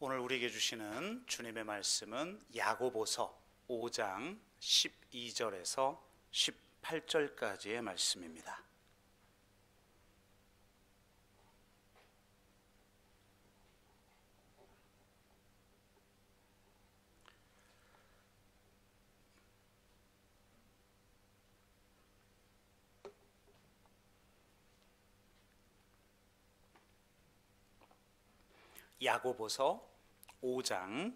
오늘 우리에게 주시는 주님의 말씀은 야고보서 5장 12절에서 18절까지의 말씀입니다. 야고보서 5장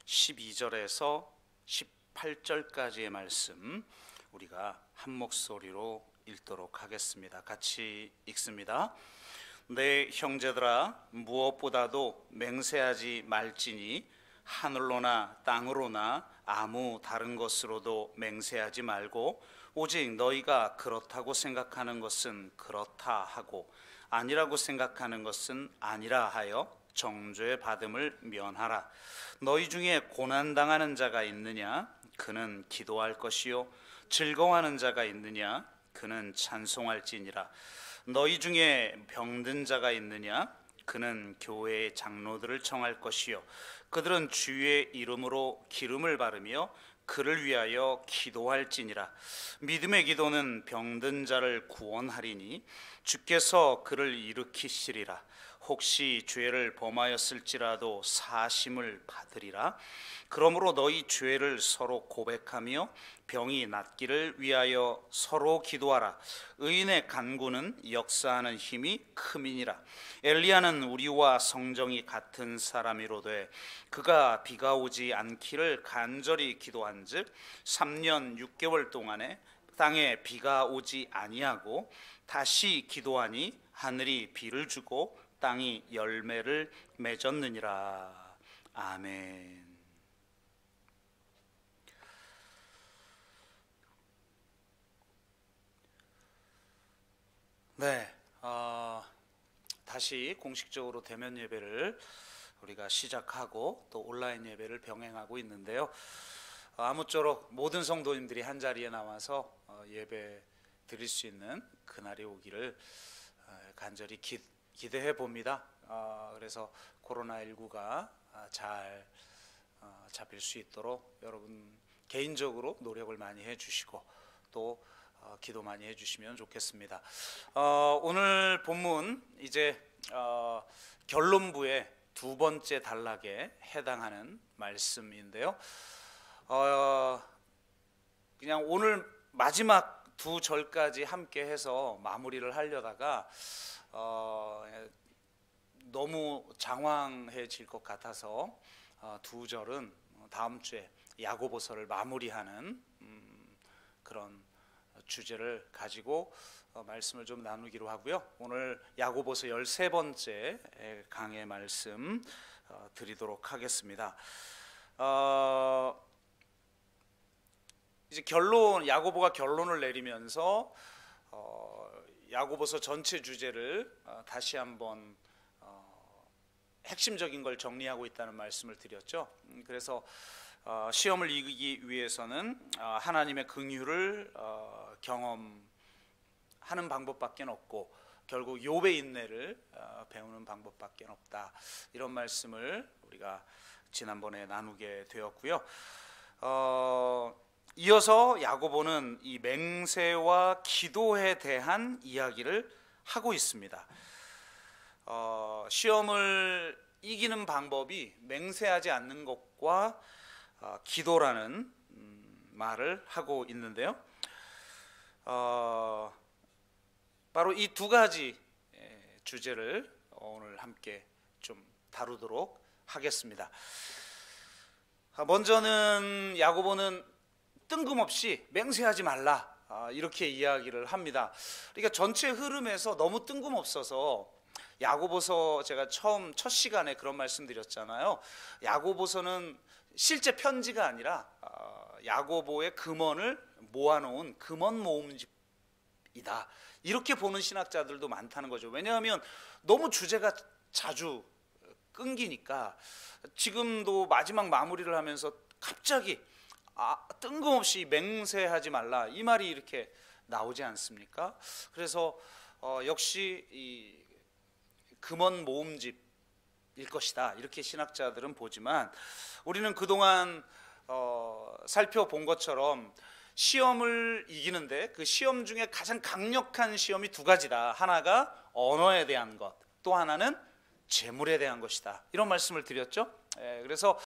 12절에서 18절까지의 말씀 우리가 한 목소리로 읽도록 하겠습니다. 같이 읽습니다. 내 형제들아, 무엇보다도 맹세하지 말지니 하늘로나 땅으로나 아무 다른 것으로도 맹세하지 말고 오직 너희가 그렇다고 생각하는 것은 그렇다 하고 아니라고 생각하는 것은 아니라 하여 정죄 받음을 면하라. 너희 중에 고난당하는 자가 있느냐? 그는 기도할 것이요. 즐거워하는 자가 있느냐? 그는 찬송할지니라. 너희 중에 병든 자가 있느냐? 그는 교회의 장로들을 청할 것이요. 그들은 주의 이름으로 기름을 바르며 그를 위하여 기도할지니라. 믿음의 기도는 병든 자를 구원하리니 주께서 그를 일으키시리라. 혹시 죄를 범하였을지라도 사심을 받으리라. 그러므로 너희 죄를 서로 고백하며 병이 낫기를 위하여 서로 기도하라. 의인의 간구는 역사하는 힘이 큼이니라. 엘리야는 우리와 성정이 같은 사람이로되 그가 비가 오지 않기를 간절히 기도한즉 3년 6개월 동안에 땅에 비가 오지 아니하고 다시 기도하니 하늘이 비를 주고 땅이 열매를 맺었느니라. 아멘. 네, 다시 공식적으로 대면 예배를 우리가 시작하고 또 온라인 예배를 병행하고 있는데요. 아무쪼록 모든 성도님들이 한 자리에 나와서 예배 드릴 수 있는 그날이 오기를 간절히 기대해 봅니다. 그래서 코로나19가 잘 잡힐 수 있도록 여러분 개인적으로 노력을 많이 해주시고 또 기도 많이 해주시면 좋겠습니다. 오늘 본문 이제 결론부의 두 번째 단락에 해당하는 말씀인데요. 그냥 오늘 마지막 두 절까지 함께 해서 마무리를 하려다가 너무 장황해질 것 같아서 두 절은 다음 주에 야고보서를 마무리하는 그런 주제를 가지고 말씀을 좀 나누기로 하고요. 오늘 야고보서 13번째 강의 말씀 드리도록 하겠습니다. 이제 야고보가 결론을 내리면서 야고보서 전체 주제를 다시 한번 핵심적인 걸 정리하고 있다는 말씀을 드렸죠. 그래서 시험을 이기기 위해서는 하나님의 긍휼을 경험하는 방법밖에 없고 결국 욥의 인내를 배우는 방법밖에 없다. 이런 말씀을 우리가 지난번에 나누게 되었고요. 이어서 야고보는 이 맹세와 기도에 대한 이야기를 하고 있습니다. 시험을 이기는 방법이 맹세하지 않는 것과 기도라는 말을 하고 있는데요. 바로 이 두 가지 주제를 오늘 함께 좀 다루도록 하겠습니다. 먼저는 야고보는 뜬금없이 맹세하지 말라 이렇게 이야기를 합니다. 그러니까 전체 흐름에서 너무 뜬금없어서 야고보서 제가 첫 시간에 그런 말씀 드렸잖아요. 야고보서는 실제 편지가 아니라 야고보의 금언을 모아놓은 금언 모음집이다. 이렇게 보는 신학자들도 많다는 거죠. 왜냐하면 너무 주제가 자주 끊기니까 지금도 마지막 마무리를 하면서 갑자기 뜬금없이 맹세하지 말라 이 말이 이렇게 나오지 않습니까? 그래서 역시 이 금언 모음집 것이다, 이렇게 신학자들은 보지만 우리는 그동안 살펴본 것처럼 시험을 이기는데 그 시험 중에 가장 강력한 시험이 두 가지다. 하나가 언어에 대한 것, 또 하나는 재물에 대한 것이다, 이런 말씀을 드렸죠. 그래서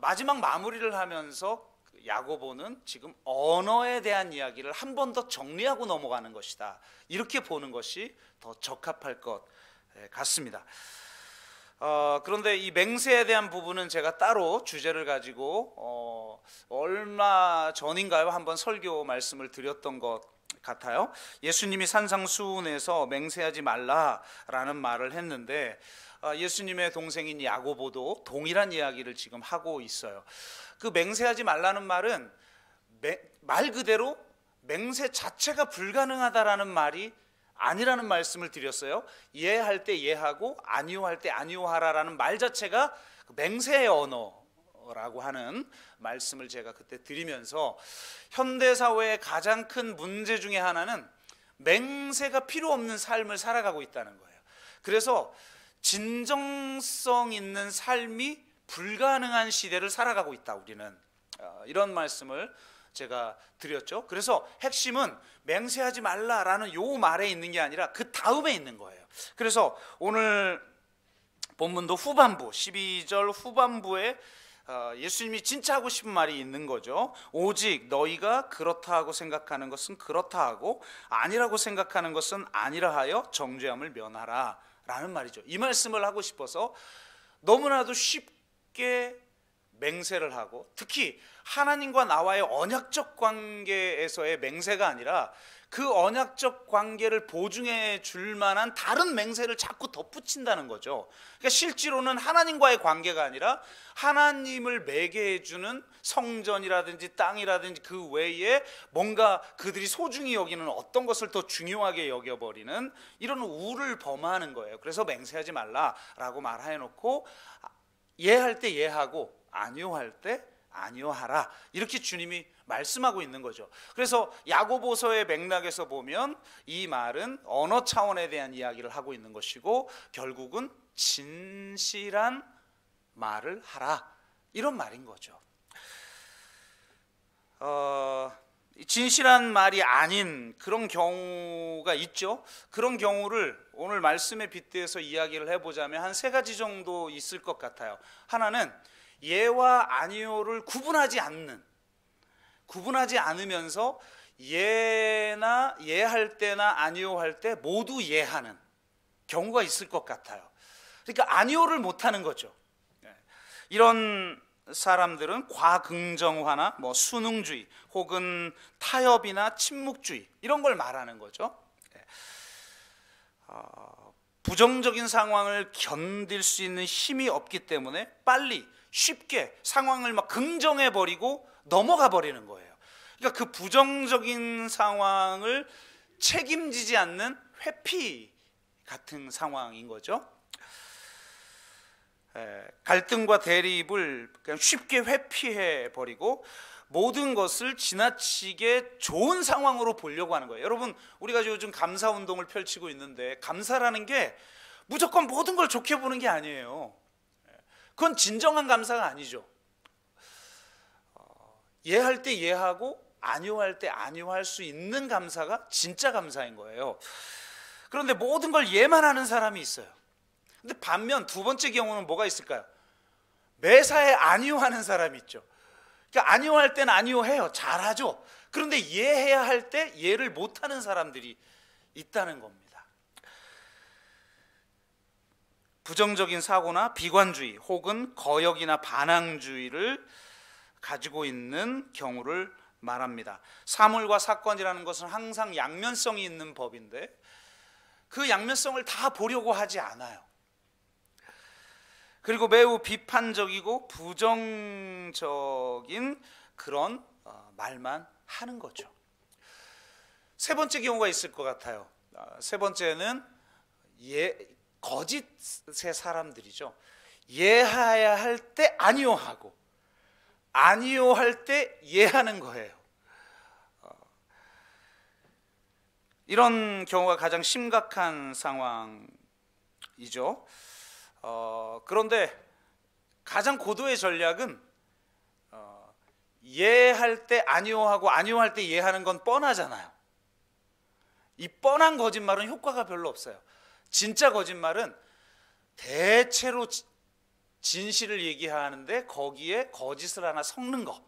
마지막 마무리를 하면서 야고보는 지금 언어에 대한 이야기를 한 번 더 정리하고 넘어가는 것이다, 이렇게 보는 것이 더 적합할 것 같습니다. 그런데 이 맹세에 대한 부분은 제가 따로 주제를 가지고 얼마 전인가요? 한번 설교 말씀을 드렸던 것 같아요. 예수님이 산상수훈에서 맹세하지 말라라는 말을 했는데 예수님의 동생인 야고보도 동일한 이야기를 지금 하고 있어요. 그 맹세하지 말라는 말은 말 그대로 맹세 자체가 불가능하다라는 말이 아니라는 말씀을 드렸어요. 예할 때 예하고 아니오할 때 아니오하라라는 말 자체가 맹세의 언어라고 하는 말씀을 제가 그때 드리면서 현대사회의 가장 큰 문제 중에 하나는 맹세가 필요 없는 삶을 살아가고 있다는 거예요. 그래서 진정성 있는 삶이 불가능한 시대를 살아가고 있다, 우리는. 이런 말씀을 제가 드렸죠. 그래서 핵심은 맹세하지 말라라는 요 말에 있는 게 아니라 그 다음에 있는 거예요. 그래서 오늘 본문도 후반부 12절 후반부에 예수님이 진짜 하고 싶은 말이 있는 거죠. 오직 너희가 그렇다 하고 생각하는 것은 그렇다 하고 아니라고 생각하는 것은 아니라 하여 정죄함을 면하라 라는 말이죠. 이 말씀을 하고 싶어서 너무나도 쉽게 맹세를 하고, 특히 하나님과 나와의 언약적 관계에서의 맹세가 아니라 그 언약적 관계를 보증해 줄 만한 다른 맹세를 자꾸 덧붙인다는 거죠. 그러니까 실제로는 하나님과의 관계가 아니라 하나님을 매개해 주는 성전이라든지 땅이라든지 그 외에 뭔가 그들이 소중히 여기는 어떤 것을 더 중요하게 여겨버리는 이런 우를 범하는 거예요. 그래서 맹세하지 말라라고 말해놓고 예할 때 예하고 아니오할 때 아니오하라, 이렇게 주님이 말씀하고 있는 거죠. 그래서 야고보서의 맥락에서 보면 이 말은 언어 차원에 대한 이야기를 하고 있는 것이고 결국은 진실한 말을 하라, 이런 말인 거죠. 진실한 말이 아닌 그런 경우가 있죠. 그런 경우를 오늘 말씀에 빗대어서 이야기를 해보자면 한 세 가지 정도 있을 것 같아요. 하나는 예와 아니오를 구분하지 않으면서 예나 예할 때나 아니오할 때 모두 예하는 경우가 있을 것 같아요. 그러니까 아니오를 못하는 거죠. 이런 사람들은 과긍정화나 순응주의 혹은 타협이나 침묵주의, 이런 걸 말하는 거죠. 부정적인 상황을 견딜 수 있는 힘이 없기 때문에 빨리 쉽게 상황을 막 긍정해 버리고 넘어가 버리는 거예요. 그러니까 그 부정적인 상황을 책임지지 않는 회피 같은 상황인 거죠. 갈등과 대립을 그냥 쉽게 회피해 버리고 모든 것을 지나치게 좋은 상황으로 보려고 하는 거예요. 여러분, 우리가 요즘 감사 운동을 펼치고 있는데 감사라는 게 무조건 모든 걸 좋게 보는 게 아니에요. 그건 진정한 감사가 아니죠. 예할 때 예하고 아니오할 때 아니오할 수 있는 감사가 진짜 감사인 거예요. 그런데 모든 걸 예만 하는 사람이 있어요. 근데 반면 두 번째 경우는 뭐가 있을까요? 매사에 아니오하는 사람이 있죠. 그러니까 아니오할 때는 아니오해요. 잘하죠. 그런데 예해야 할 때 예를 못하는 사람들이 있다는 겁니다. 부정적인 사고나 비관주의 혹은 거역이나 반항주의를 가지고 있는 경우를 말합니다. 사물과 사건이라는 것은 항상 양면성이 있는 법인데 그 양면성을 다 보려고 하지 않아요. 그리고 매우 비판적이고 부정적인 그런 말만 하는 거죠. 세 번째 경우가 있을 것 같아요. 세 번째는 거짓의 사람들이죠. 예해야 할 때 아니오하고 아니오할 때 예하는 거예요. 이런 경우가 가장 심각한 상황이죠. 그런데 가장 고도의 전략은 예할 때 아니요 하고 아니요 할 때 예하는 건 뻔하잖아요. 이 뻔한 거짓말은 효과가 별로 없어요. 진짜 거짓말은 대체로 진실을 얘기하는데 거기에 거짓을 하나 섞는 거,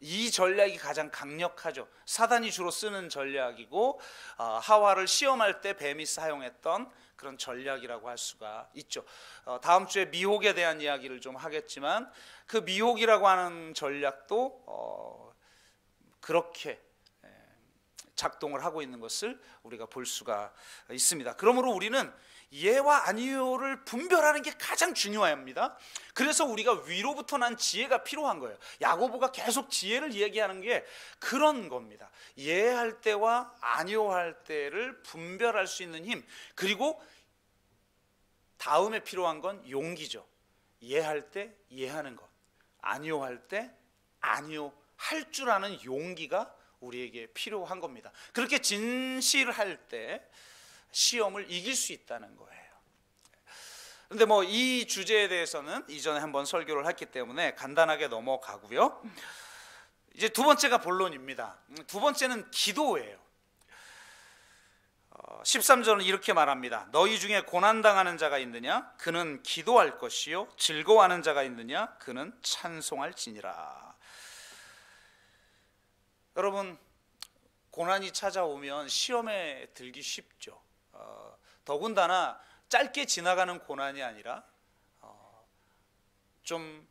이 전략이 가장 강력하죠. 사단이 주로 쓰는 전략이고 하와를 시험할 때 뱀이 사용했던 그런 전략이라고 할 수가 있죠. 다음 주에 미혹에 대한 이야기를 좀 하겠지만 그 미혹이라고 하는 전략도 그렇게 작동을 하고 있는 것을 우리가 볼 수가 있습니다. 그러므로 우리는 예와 아니요를 분별하는 게 가장 중요합니다. 그래서 우리가 위로부터 난 지혜가 필요한 거예요. 야고보가 계속 지혜를 얘기하는 게 그런 겁니다. 예할 때와 아니요 할 때를 분별할 수 있는 힘, 그리고 다음에 필요한 건 용기죠. 예할 때 예하는 것, 아니요 할 때 아니요 할 줄 아는 용기가 우리에게 필요한 겁니다. 그렇게 진실할 때 시험을 이길 수 있다는 거예요. 그런데 이 주제에 대해서는 이전에 한번 설교를 했기 때문에 간단하게 넘어가고요. 이제 두 번째가 본론입니다. 두 번째는 기도예요. 13절은 이렇게 말합니다. 너희 중에 고난당하는 자가 있느냐? 그는 기도할 것이요. 즐거워하는 자가 있느냐? 그는 찬송할지니라. 여러분, 고난이 찾아오면 시험에 들기 쉽죠. 더군다나 짧게 지나가는 고난이 아니라 좀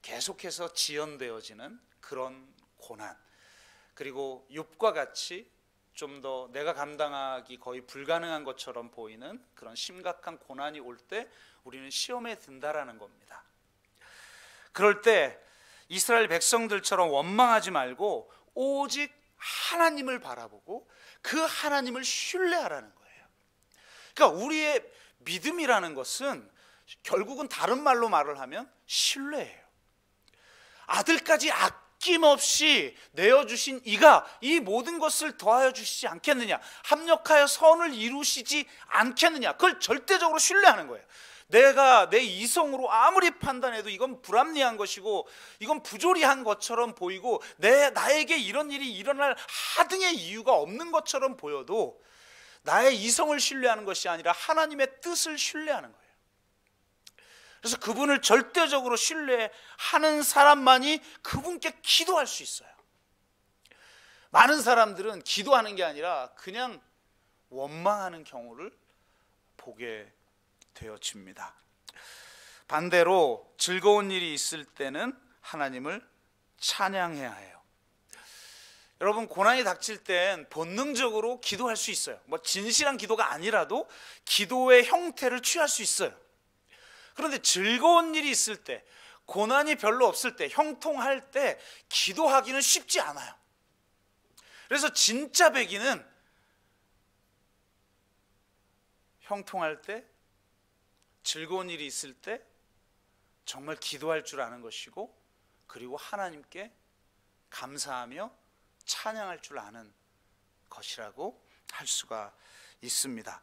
계속해서 지연되어지는 그런 고난, 그리고 욥과 같이 좀 더 내가 감당하기 거의 불가능한 것처럼 보이는 그런 심각한 고난이 올 때 우리는 시험에 든다라는 겁니다. 그럴 때 이스라엘 백성들처럼 원망하지 말고 오직 하나님을 바라보고 그 하나님을 신뢰하라는 거예요. 그러니까 우리의 믿음이라는 것은 결국은 다른 말로 말을 하면 신뢰예요. 아들까지 아낌없이 내어주신 이가 이 모든 것을 더하여 주시지 않겠느냐, 합력하여 선을 이루시지 않겠느냐, 그걸 절대적으로 신뢰하는 거예요. 내가 내 이성으로 아무리 판단해도 이건 불합리한 것이고 이건 부조리한 것처럼 보이고 나에게 이런 일이 일어날 하등의 이유가 없는 것처럼 보여도 나의 이성을 신뢰하는 것이 아니라 하나님의 뜻을 신뢰하는 거예요. 그래서 그분을 절대적으로 신뢰하는 사람만이 그분께 기도할 수 있어요. 많은 사람들은 기도하는 게 아니라 그냥 원망하는 경우를 보게 되어집니다. 반대로 즐거운 일이 있을 때는 하나님을 찬양해야 해요. 여러분, 고난이 닥칠 땐 본능적으로 기도할 수 있어요. 진실한 기도가 아니라도 기도의 형태를 취할 수 있어요. 그런데 즐거운 일이 있을 때, 고난이 별로 없을 때, 형통할 때 기도하기는 쉽지 않아요. 그래서 진짜 백인은 형통할 때, 즐거운 일이 있을 때 정말 기도할 줄 아는 것이고, 그리고 하나님께 감사하며 찬양할 줄 아는 것이라고 할 수가 있습니다.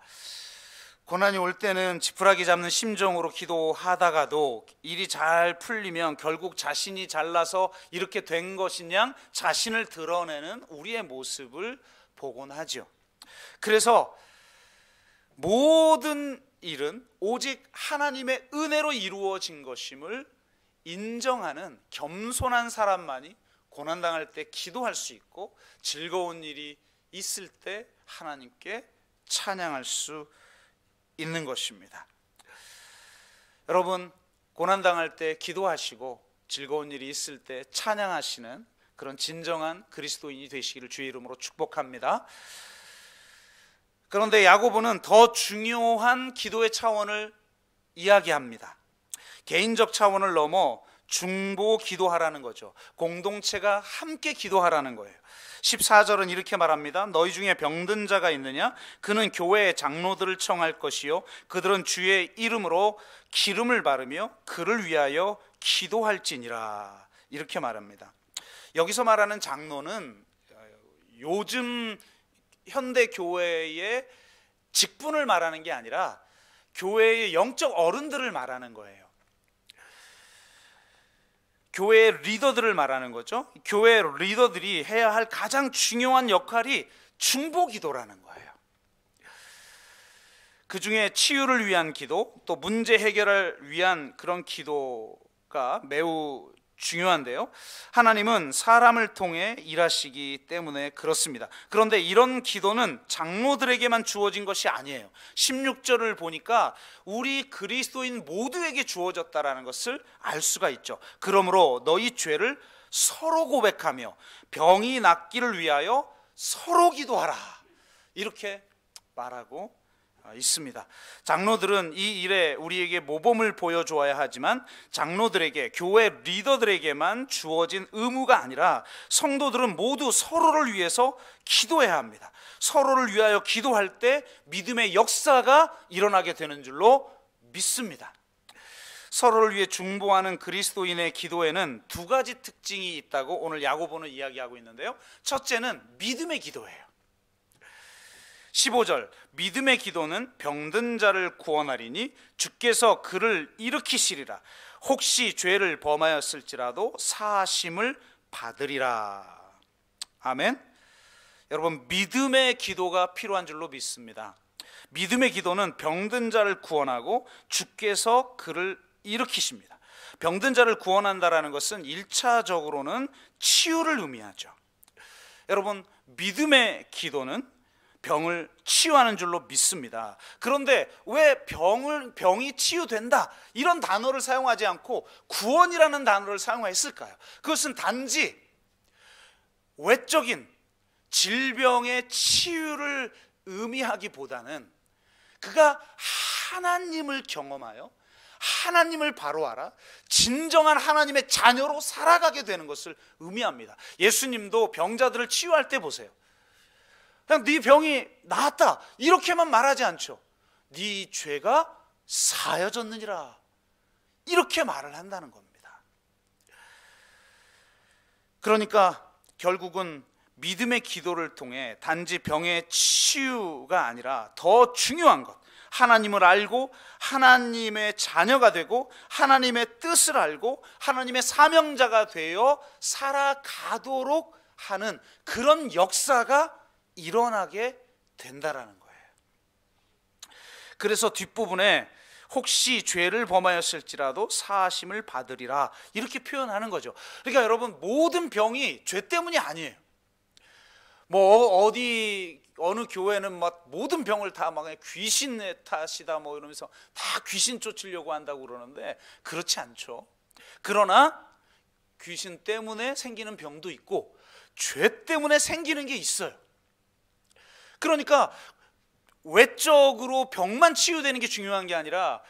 고난이 올 때는 지푸라기 잡는 심정으로 기도하다가도 일이 잘 풀리면 결국 자신이 잘나서 이렇게 된 것이냐 자신을 드러내는 우리의 모습을 보곤 하죠. 그래서 모든 일은 오직 하나님의 은혜로 이루어진 것임을 인정하는 겸손한 사람만이 고난당할 때 기도할 수 있고, 즐거운 일이 있을 때 하나님께 찬양할 수 있는 것입니다. 여러분, 고난당할 때 기도하시고 즐거운 일이 있을 때 찬양하시는 그런 진정한 그리스도인이 되시기를 주의 이름으로 축복합니다. 그런데 야고보는 더 중요한 기도의 차원을 이야기합니다. 개인적 차원을 넘어 중보 기도하라는 거죠. 공동체가 함께 기도하라는 거예요. 14절은 이렇게 말합니다. 너희 중에 병든 자가 있느냐? 그는 교회의 장로들을 청할 것이요 그들은 주의 이름으로 기름을 바르며 그를 위하여 기도할지니라. 이렇게 말합니다. 여기서 말하는 장로는 요즘 현대 교회의 직분을 말하는 게 아니라 교회의 영적 어른들을 말하는 거예요. 교회의 리더들을 말하는 거죠. 교회 리더들이 해야 할 가장 중요한 역할이 중보기도라는 거예요. 그 중에 치유를 위한 기도, 또 문제 해결을 위한 그런 기도가 매우 중요한데요. 하나님은 사람을 통해 일하시기 때문에 그렇습니다. 그런데 이런 기도는 장로들에게만 주어진 것이 아니에요. 16절을 보니까 우리 그리스도인 모두에게 주어졌다라는 것을 알 수가 있죠. 그러므로 너희 죄를 서로 고백하며 병이 낫기를 위하여 서로 기도하라, 이렇게 말하고 있습니다. 장로들은 이 일에 우리에게 모범을 보여주어야 하지만 장로들에게, 교회 리더들에게만 주어진 의무가 아니라 성도들은 모두 서로를 위해서 기도해야 합니다. 서로를 위하여 기도할 때 믿음의 역사가 일어나게 되는 줄로 믿습니다. 서로를 위해 중보하는 그리스도인의 기도에는 두 가지 특징이 있다고 오늘 야고보는 이야기하고 있는데요. 첫째는 믿음의 기도예요. 15절, 믿음의 기도는 병든 자를 구원하리니 주께서 그를 일으키시리라. 혹시 죄를 범하였을지라도 사하심을 받으리라. 아멘. 여러분, 믿음의 기도가 필요한 줄로 믿습니다. 믿음의 기도는 병든 자를 구원하고 주께서 그를 일으키십니다. 병든 자를 구원한다라는 것은 1차적으로는 치유를 의미하죠. 여러분, 믿음의 기도는 병을 치유하는 줄로 믿습니다. 그런데 왜 병이 치유된다 이런 단어를 사용하지 않고 구원이라는 단어를 사용했을까요? 그것은 단지 외적인 질병의 치유를 의미하기보다는 그가 하나님을 경험하여 하나님을 바로 알아 진정한 하나님의 자녀로 살아가게 되는 것을 의미합니다. 예수님도 병자들을 치유할 때 보세요. 그냥 네 병이 나았다 이렇게만 말하지 않죠. 네 죄가 사여졌느니라, 이렇게 말을 한다는 겁니다. 그러니까 결국은 믿음의 기도를 통해 단지 병의 치유가 아니라 더 중요한 것, 하나님을 알고 하나님의 자녀가 되고 하나님의 뜻을 알고 하나님의 사명자가 되어 살아가도록 하는 그런 역사가 일어나게 된다라는 거예요. 그래서 뒷부분에 혹시 죄를 범하였을지라도 사하심을 받으리라, 이렇게 표현하는 거죠. 그러니까 여러분, 모든 병이 죄 때문이 아니에요. 어느 교회는 막 모든 병을 다 막 귀신의 탓이다 뭐 이러면서 다 귀신 쫓으려고 한다고 그러는데 그렇지 않죠. 그러나 귀신 때문에 생기는 병도 있고 죄 때문에 생기는 게 있어요. 그러니까 외적으로 병만 치유되는 게 중요한 게 아니라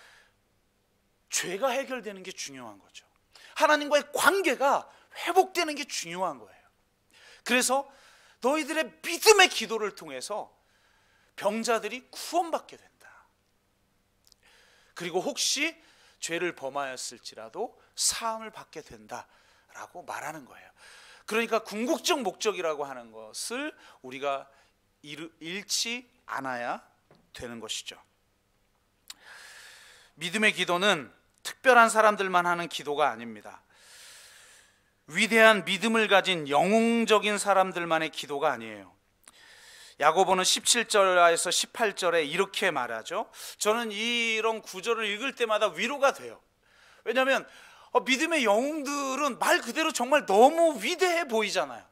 죄가 해결되는 게 중요한 거죠. 하나님과의 관계가 회복되는 게 중요한 거예요. 그래서 너희들의 믿음의 기도를 통해서 병자들이 구원받게 된다. 그리고 혹시 죄를 범하였을지라도 사함을 받게 된다라고 말하는 거예요. 그러니까 궁극적 목적이라고 하는 것을 우리가 잃지 않아야 되는 것이죠. 믿음의 기도는 특별한 사람들만 하는 기도가 아닙니다. 위대한 믿음을 가진 영웅적인 사람들만의 기도가 아니에요. 야고보는 17절에서 18절에 이렇게 말하죠. 저는 이런 구절을 읽을 때마다 위로가 돼요. 왜냐하면 믿음의 영웅들은 말 그대로 정말 너무 위대해 보이잖아요.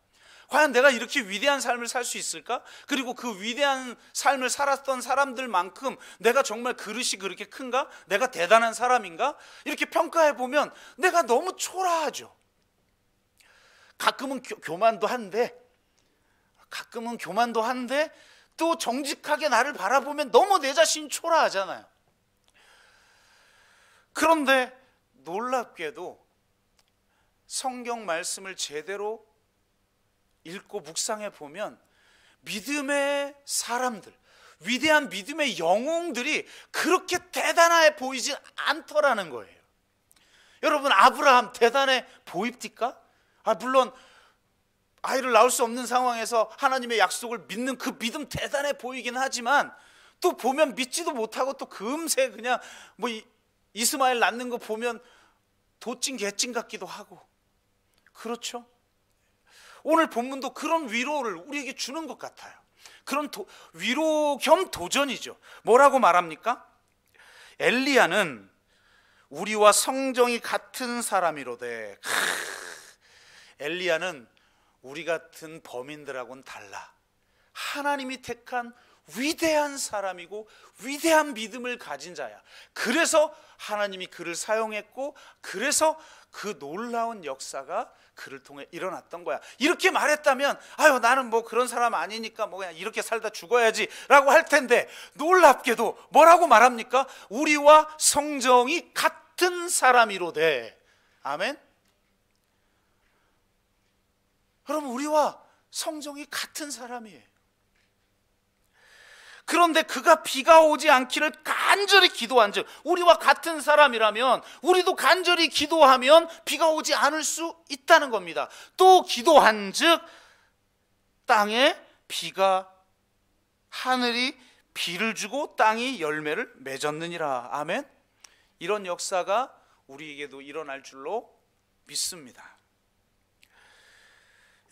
과연 내가 이렇게 위대한 삶을 살 수 있을까? 그리고 그 위대한 삶을 살았던 사람들만큼 내가 정말 그릇이 그렇게 큰가? 내가 대단한 사람인가? 이렇게 평가해 보면 내가 너무 초라하죠. 가끔은 교만도 한데 또 정직하게 나를 바라보면 너무 내 자신이 초라하잖아요. 그런데 놀랍게도 성경 말씀을 제대로 읽고 묵상해 보면 믿음의 사람들, 위대한 믿음의 영웅들이 그렇게 대단해 보이지 않더라는 거예요. 여러분, 아브라함 대단해 보입니까? 물론 아이를 낳을 수 없는 상황에서 하나님의 약속을 믿는 그 믿음 대단해 보이긴 하지만 또 보면 믿지도 못하고 또 금세 그냥 뭐 이스마엘 낳는 거 보면 도찐 개찐 같기도 하고, 그렇죠? 오늘 본문도 그런 위로를 우리에게 주는 것 같아요. 그런 위로 겸 도전이죠. 뭐라고 말합니까? 엘리야는 우리와 성정이 같은 사람이로되. 엘리야는 우리 같은 범인들하고는 달라. 하나님이 택한 위대한 사람이고 위대한 믿음을 가진 자야. 그래서 하나님이 그를 사용했고, 그래서 그 놀라운 역사가 그를 통해 일어났던 거야. 이렇게 말했다면 아유 나는 뭐 그런 사람 아니니까 뭐 그냥 이렇게 살다 죽어야지 라고 할 텐데, 놀랍게도 뭐라고 말합니까? 우리와 성정이 같은 사람이로되. 아멘. 여러분, 우리와 성정이 같은 사람이에요. 그런데 그가 비가 오지 않기를 간절히 기도한 즉, 우리와 같은 사람이라면 우리도 간절히 기도하면 비가 오지 않을 수 있다는 겁니다. 또 기도한 즉 땅에 비가, 하늘이 비를 주고 땅이 열매를 맺었느니라. 아멘. 이런 역사가 우리에게도 일어날 줄로 믿습니다.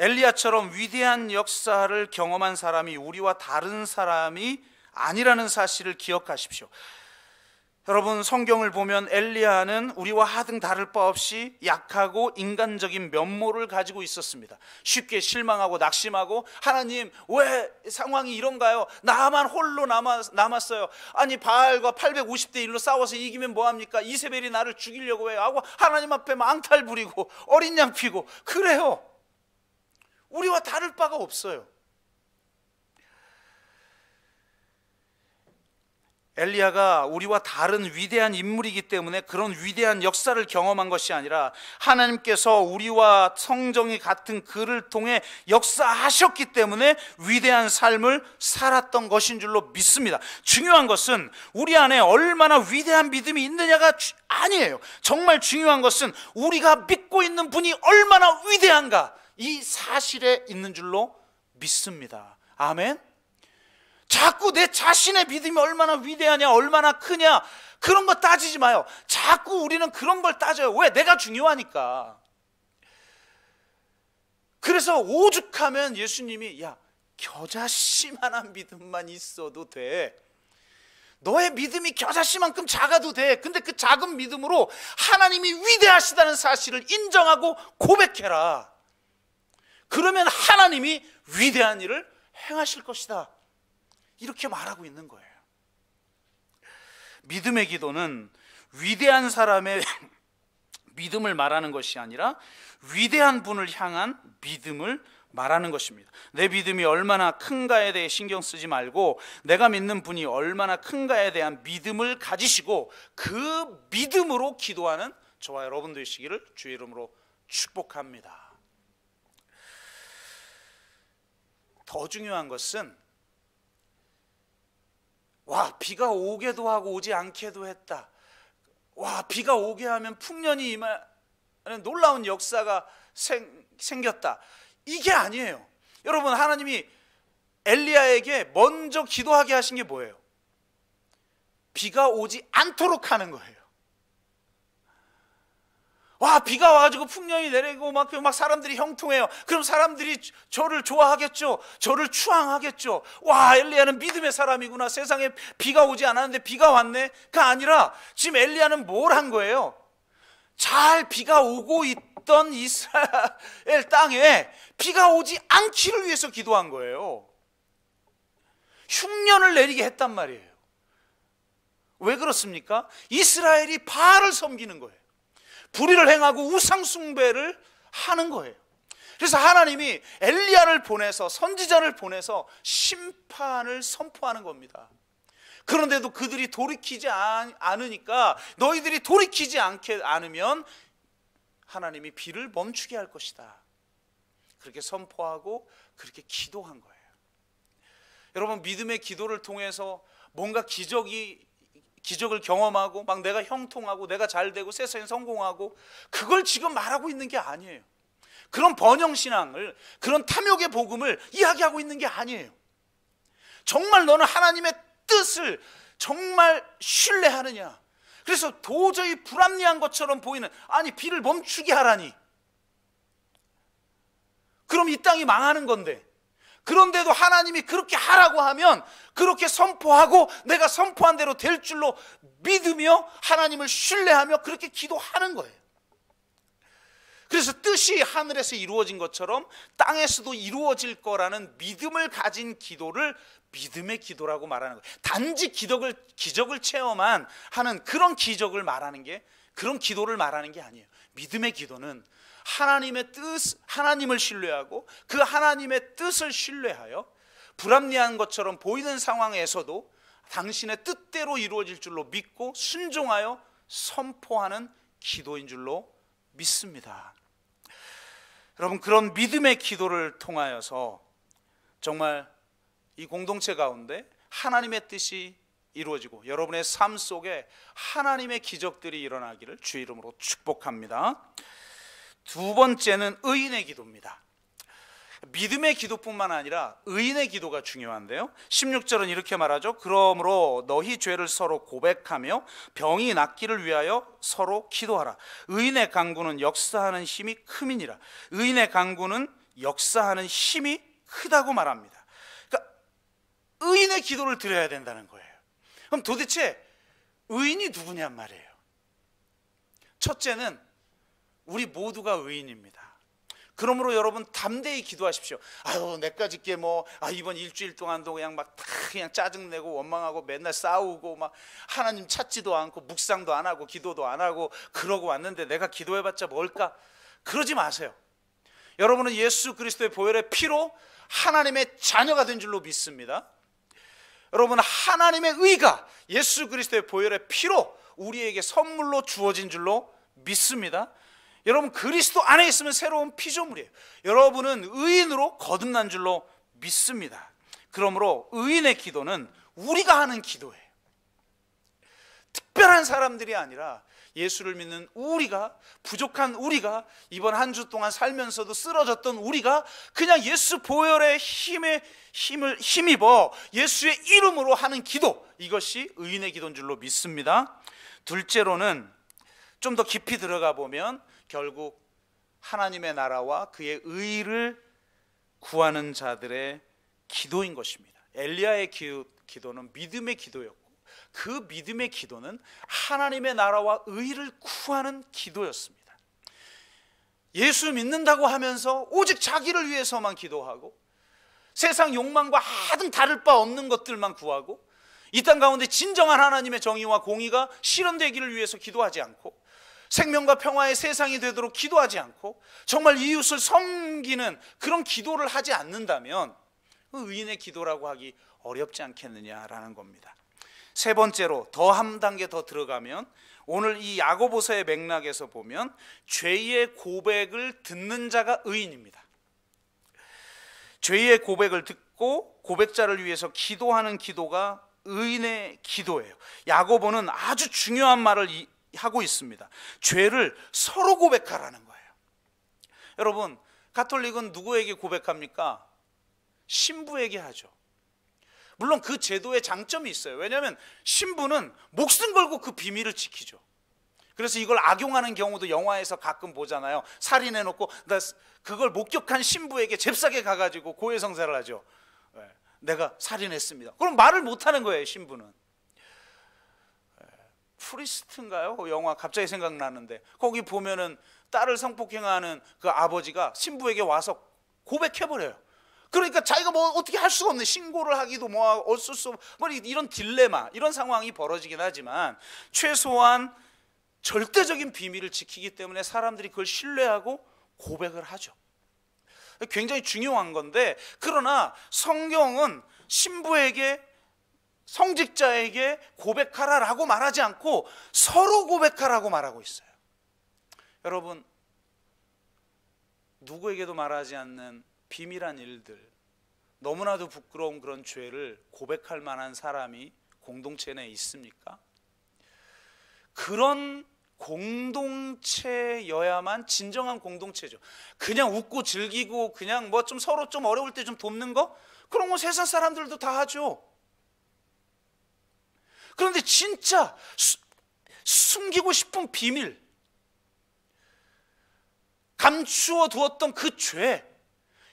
엘리야처럼 위대한 역사를 경험한 사람이 우리와 다른 사람이 아니라는 사실을 기억하십시오. 여러분, 성경을 보면 엘리야는 우리와 하등 다를 바 없이 약하고 인간적인 면모를 가지고 있었습니다. 쉽게 실망하고 낙심하고, 하나님 왜 상황이 이런가요? 나만 홀로 남았어요. 아니 바알과 850대 1로 싸워서 이기면 뭐합니까? 이세벨이 나를 죽이려고 해요 하고 하나님 앞에 망탈 부리고 어린 양 피고 그래요. 우리와 다를 바가 없어요. 엘리야가 우리와 다른 위대한 인물이기 때문에 그런 위대한 역사를 경험한 것이 아니라 하나님께서 우리와 성정이 같은 그를 통해 역사하셨기 때문에 위대한 삶을 살았던 것인 줄로 믿습니다. 중요한 것은 우리 안에 얼마나 위대한 믿음이 있느냐가 아니에요. 정말 중요한 것은 우리가 믿고 있는 분이 얼마나 위대한가, 이 사실에 있는 줄로 믿습니다. 아멘. 자꾸 내 자신의 믿음이 얼마나 위대하냐, 얼마나 크냐, 그런 거 따지지 마요. 자꾸 우리는 그런 걸 따져요. 왜? 내가 중요하니까. 그래서 오죽하면 예수님이 야, 겨자씨만한 믿음만 있어도 돼. 너의 믿음이 겨자씨만큼 작아도 돼. 근데 그 작은 믿음으로 하나님이 위대하시다는 사실을 인정하고 고백해라. 그러면 하나님이 위대한 일을 행하실 것이다. 이렇게 말하고 있는 거예요. 믿음의 기도는 위대한 사람의 믿음을 말하는 것이 아니라 위대한 분을 향한 믿음을 말하는 것입니다. 내 믿음이 얼마나 큰가에 대해 신경 쓰지 말고 내가 믿는 분이 얼마나 큰가에 대한 믿음을 가지시고 그 믿음으로 기도하는 저와 여러분 되시기를 주의 이름으로 축복합니다. 더 중요한 것은 와, 비가 오게도 하고 오지 않게도 했다. 와, 비가 오게 하면 풍년이 임하는 놀라운 역사가 생겼다. 이게 아니에요. 여러분, 하나님이 엘리야에게 먼저 기도하게 하신 게 뭐예요? 비가 오지 않도록 하는 거예요. 와, 비가 와가지고 풍년이 내리고 막 사람들이 형통해요. 그럼 사람들이 저를 좋아하겠죠. 저를 추앙하겠죠. 와, 엘리야는 믿음의 사람이구나. 세상에 비가 오지 않았는데 비가 왔네.가 아니라 지금 엘리야는 뭘 한 거예요? 잘 비가 오고 있던 이스라엘 땅에 비가 오지 않기를 위해서 기도한 거예요. 흉년을 내리게 했단 말이에요. 왜 그렇습니까? 이스라엘이 바알을 섬기는 거예요. 불의를 행하고 우상 숭배를 하는 거예요. 그래서 하나님이 엘리야를 보내서, 선지자를 보내서 심판을 선포하는 겁니다. 그런데도 그들이 돌이키지 않으니까, 너희들이 돌이키지 않으면 하나님이 비를 멈추게 할 것이다. 그렇게 선포하고 그렇게 기도한 거예요. 여러분, 믿음의 기도를 통해서 뭔가 기적을 경험하고 막 내가 형통하고 내가 잘되고 세상에 성공하고, 그걸 지금 말하고 있는 게 아니에요. 그런 번영신앙을, 그런 탐욕의 복음을 이야기하고 있는 게 아니에요. 정말 너는 하나님의 뜻을 정말 신뢰하느냐. 그래서 도저히 불합리한 것처럼 보이는, 아니 비를 멈추게 하라니, 그럼 이 땅이 망하는 건데, 그런데도 하나님이 그렇게 하라고 하면 그렇게 선포하고 내가 선포한 대로 될 줄로 믿으며 하나님을 신뢰하며 그렇게 기도하는 거예요. 그래서 뜻이 하늘에서 이루어진 것처럼 땅에서도 이루어질 거라는 믿음을 가진 기도를 믿음의 기도라고 말하는 거예요. 단지 기적을 체험한 하는 그런 기적을 말하는 게, 그런 기도를 말하는 게 아니에요. 믿음의 기도는 하나님의 뜻, 하나님을 신뢰하고 그 하나님의 뜻을 신뢰하여 불합리한 것처럼 보이는 상황에서도 당신의 뜻대로 이루어질 줄로 믿고 순종하여 선포하는 기도인 줄로 믿습니다. 여러분, 그런 믿음의 기도를 통하여서 정말 이 공동체 가운데 하나님의 뜻이 이루어지고 여러분의 삶 속에 하나님의 기적들이 일어나기를 주 이름으로 축복합니다. 두 번째는 의인의 기도입니다. 믿음의 기도뿐만 아니라 의인의 기도가 중요한데요, 16절은 이렇게 말하죠. 그러므로 너희 죄를 서로 고백하며 병이 낫기를 위하여 서로 기도하라. 의인의 간구는 역사하는 힘이 큼이니라. 의인의 간구는 역사하는 힘이 크다고 말합니다. 그러니까 의인의 기도를 드려야 된다는 거예요. 그럼 도대체 의인이 누구냔 말이에요. 첫째는 우리 모두가 의인입니다. 그러므로 여러분 담대히 기도하십시오. 아유, 내까짓게 이번 일주일 동안도 그냥 그냥 짜증내고 원망하고 맨날 싸우고 막 하나님 찾지도 않고 묵상도 안 하고 기도도 안 하고 그러고 왔는데 내가 기도해봤자 뭘까? 그러지 마세요. 여러분은 예수 그리스도의 보혈의 피로 하나님의 자녀가 된 줄로 믿습니다. 여러분, 하나님의 의가 예수 그리스도의 보혈의 피로 우리에게 선물로 주어진 줄로 믿습니다. 여러분, 그리스도 안에 있으면 새로운 피조물이에요. 여러분은 의인으로 거듭난 줄로 믿습니다. 그러므로 의인의 기도는 우리가 하는 기도예요. 특별한 사람들이 아니라 예수를 믿는 우리가, 부족한 우리가, 이번 한 주 동안 살면서도 쓰러졌던 우리가 그냥 예수 보혈의 힘입어 예수의 이름으로 하는 기도, 이것이 의인의 기도인 줄로 믿습니다. 둘째로는 좀 더 깊이 들어가 보면 결국 하나님의 나라와 그의 의를 구하는 자들의 기도인 것입니다. 엘리야의 기도는 믿음의 기도였고 그 믿음의 기도는 하나님의 나라와 의를 구하는 기도였습니다. 예수 믿는다고 하면서 오직 자기를 위해서만 기도하고 세상 욕망과 하등 다를 바 없는 것들만 구하고 이 땅 가운데 진정한 하나님의 정의와 공의가 실현되기를 위해서 기도하지 않고 생명과 평화의 세상이 되도록 기도하지 않고 정말 이웃을 섬기는 그런 기도를 하지 않는다면 의인의 기도라고 하기 어렵지 않겠느냐라는 겁니다. 세 번째로 더 한 단계 더 들어가면 오늘 이 야고보서의 맥락에서 보면 죄의 고백을 듣는 자가 의인입니다. 죄의 고백을 듣고 고백자를 위해서 기도하는 기도가 의인의 기도예요. 야고보는 아주 중요한 말을 하고 있습니다. 죄를 서로 고백하라는 거예요. 여러분, 가톨릭은 누구에게 고백합니까? 신부에게 하죠. 물론 그 제도에 장점이 있어요. 왜냐하면 신부는 목숨 걸고 그 비밀을 지키죠. 그래서 이걸 악용하는 경우도 영화에서 가끔 보잖아요. 살인해놓고 그걸 목격한 신부에게 잽싸게 가가지고 고해성사를 하죠. 내가 살인했습니다. 그럼 말을 못하는 거예요, 신부는. 프리스트인가요? 영화 갑자기 생각나는데 거기 보면은 딸을 성폭행하는 그 아버지가 신부에게 와서 고백해버려요. 그러니까 자기가 어떻게 할 수가 없네. 신고를 하기도 어쩔 수 없고 이런 딜레마, 이런 상황이 벌어지긴 하지만 최소한 절대적인 비밀을 지키기 때문에 사람들이 그걸 신뢰하고 고백을 하죠. 굉장히 중요한 건데, 그러나 성경은 신부에게, 성직자에게 고백하라라고 말하지 않고 서로 고백하라고 말하고 있어요. 여러분, 누구에게도 말하지 않는 비밀한 일들, 너무나도 부끄러운 그런 죄를 고백할 만한 사람이 공동체 내에 있습니까? 그런 공동체여야만 진정한 공동체죠. 그냥 웃고 즐기고 그냥 좀 서로 좀 어려울 때 좀 돕는 거? 그런 거 세상 사람들도 다 하죠. 그런데 진짜 숨기고 싶은 비밀, 감추어 두었던 그 죄,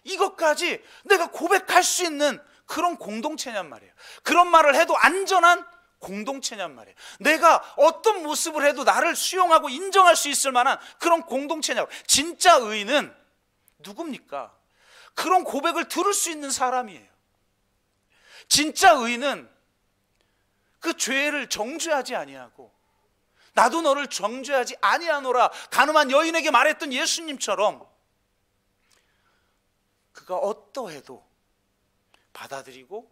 이것까지 내가 고백할 수 있는 그런 공동체냔 말이에요. 그런 말을 해도 안전한 공동체냔 말이에요. 내가 어떤 모습을 해도 나를 수용하고 인정할 수 있을 만한 그런 공동체냐고. 진짜 의인은 누굽니까? 그런 고백을 들을 수 있는 사람이에요. 진짜 의인은 그 죄를 정죄하지 아니하고 나도 너를 정죄하지 아니하노라 가늠한 여인에게 말했던 예수님처럼 그가 어떠해도 받아들이고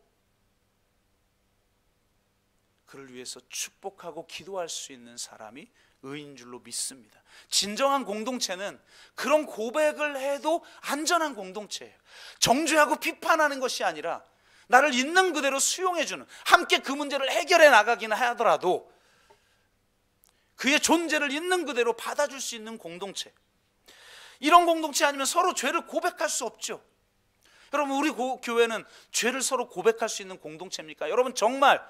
그를 위해서 축복하고 기도할 수 있는 사람이 의인 줄로 믿습니다. 진정한 공동체는 그런 고백을 해도 안전한 공동체예요. 정죄하고 비판하는 것이 아니라 나를 있는 그대로 수용해주는, 함께 그 문제를 해결해 나가기는 하더라도 그의 존재를 있는 그대로 받아줄 수 있는 공동체. 이런 공동체 아니면 서로 죄를 고백할 수 없죠. 여러분, 우리 교회는 죄를 서로 고백할 수 있는 공동체입니까? 여러분, 정말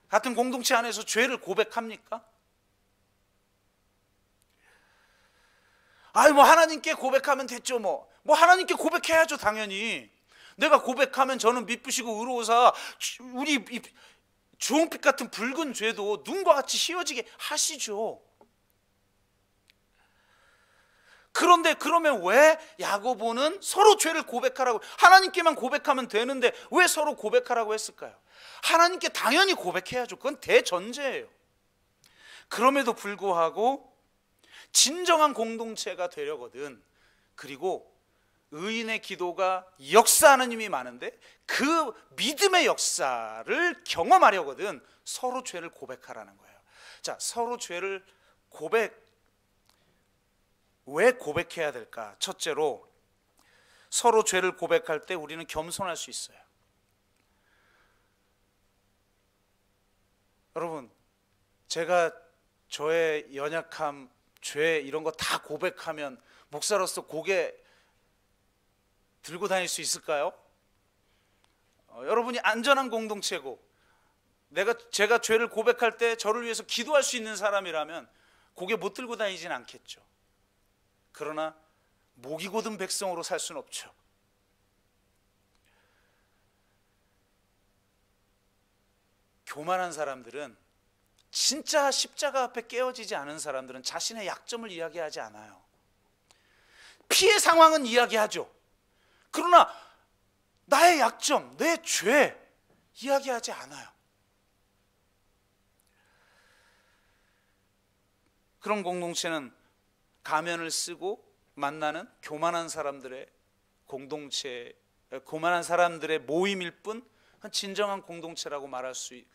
같은 공동체 안에서 죄를 고백합니까? 뭐 하나님께 고백하면 됐죠. 뭐 하나님께 고백해야죠. 당연히 내가 고백하면 저는 미쁘시고 의로우사 우리 주홍빛 같은 붉은 죄도 눈과 같이 휘어지게 하시죠. 그런데 그러면 왜 야고보는 서로 죄를 고백하라고, 하나님께만 고백하면 되는데 왜 서로 고백하라고 했을까요? 하나님께 당연히 고백해야죠. 그건 대전제예요. 그럼에도 불구하고 진정한 공동체가 되려거든, 그리고 의인의 기도가 역사하는 힘이 많은데 그 믿음의 역사를 경험하려거든 서로 죄를 고백하라는 거예요. 자, 서로 죄를 왜 고백해야 될까? 첫째로, 서로 죄를 고백할 때 우리는 겸손할 수 있어요. 여러분, 제가 저의 연약함, 죄 이런 거 다 고백하면 목사로서 고개 들고 다닐 수 있을까요? 여러분이 안전한 공동체고 제가 죄를 고백할 때 저를 위해서 기도할 수 있는 사람이라면 고개 못 들고 다니진 않겠죠. 그러나 목이 곧은 백성으로 살 수는 없죠. 교만한 사람들은, 진짜 십자가 앞에 깨어지지 않은 사람들은 자신의 약점을 이야기하지 않아요. 피해 상황은 이야기하죠. 그러나 나의 약점, 내 죄 이야기하지 않아요. 그런 공동체는 가면을 쓰고 만나는 교만한 사람들의 공동체, 교만한 사람들의 모임일 뿐 진정한 공동체라고 말할 수도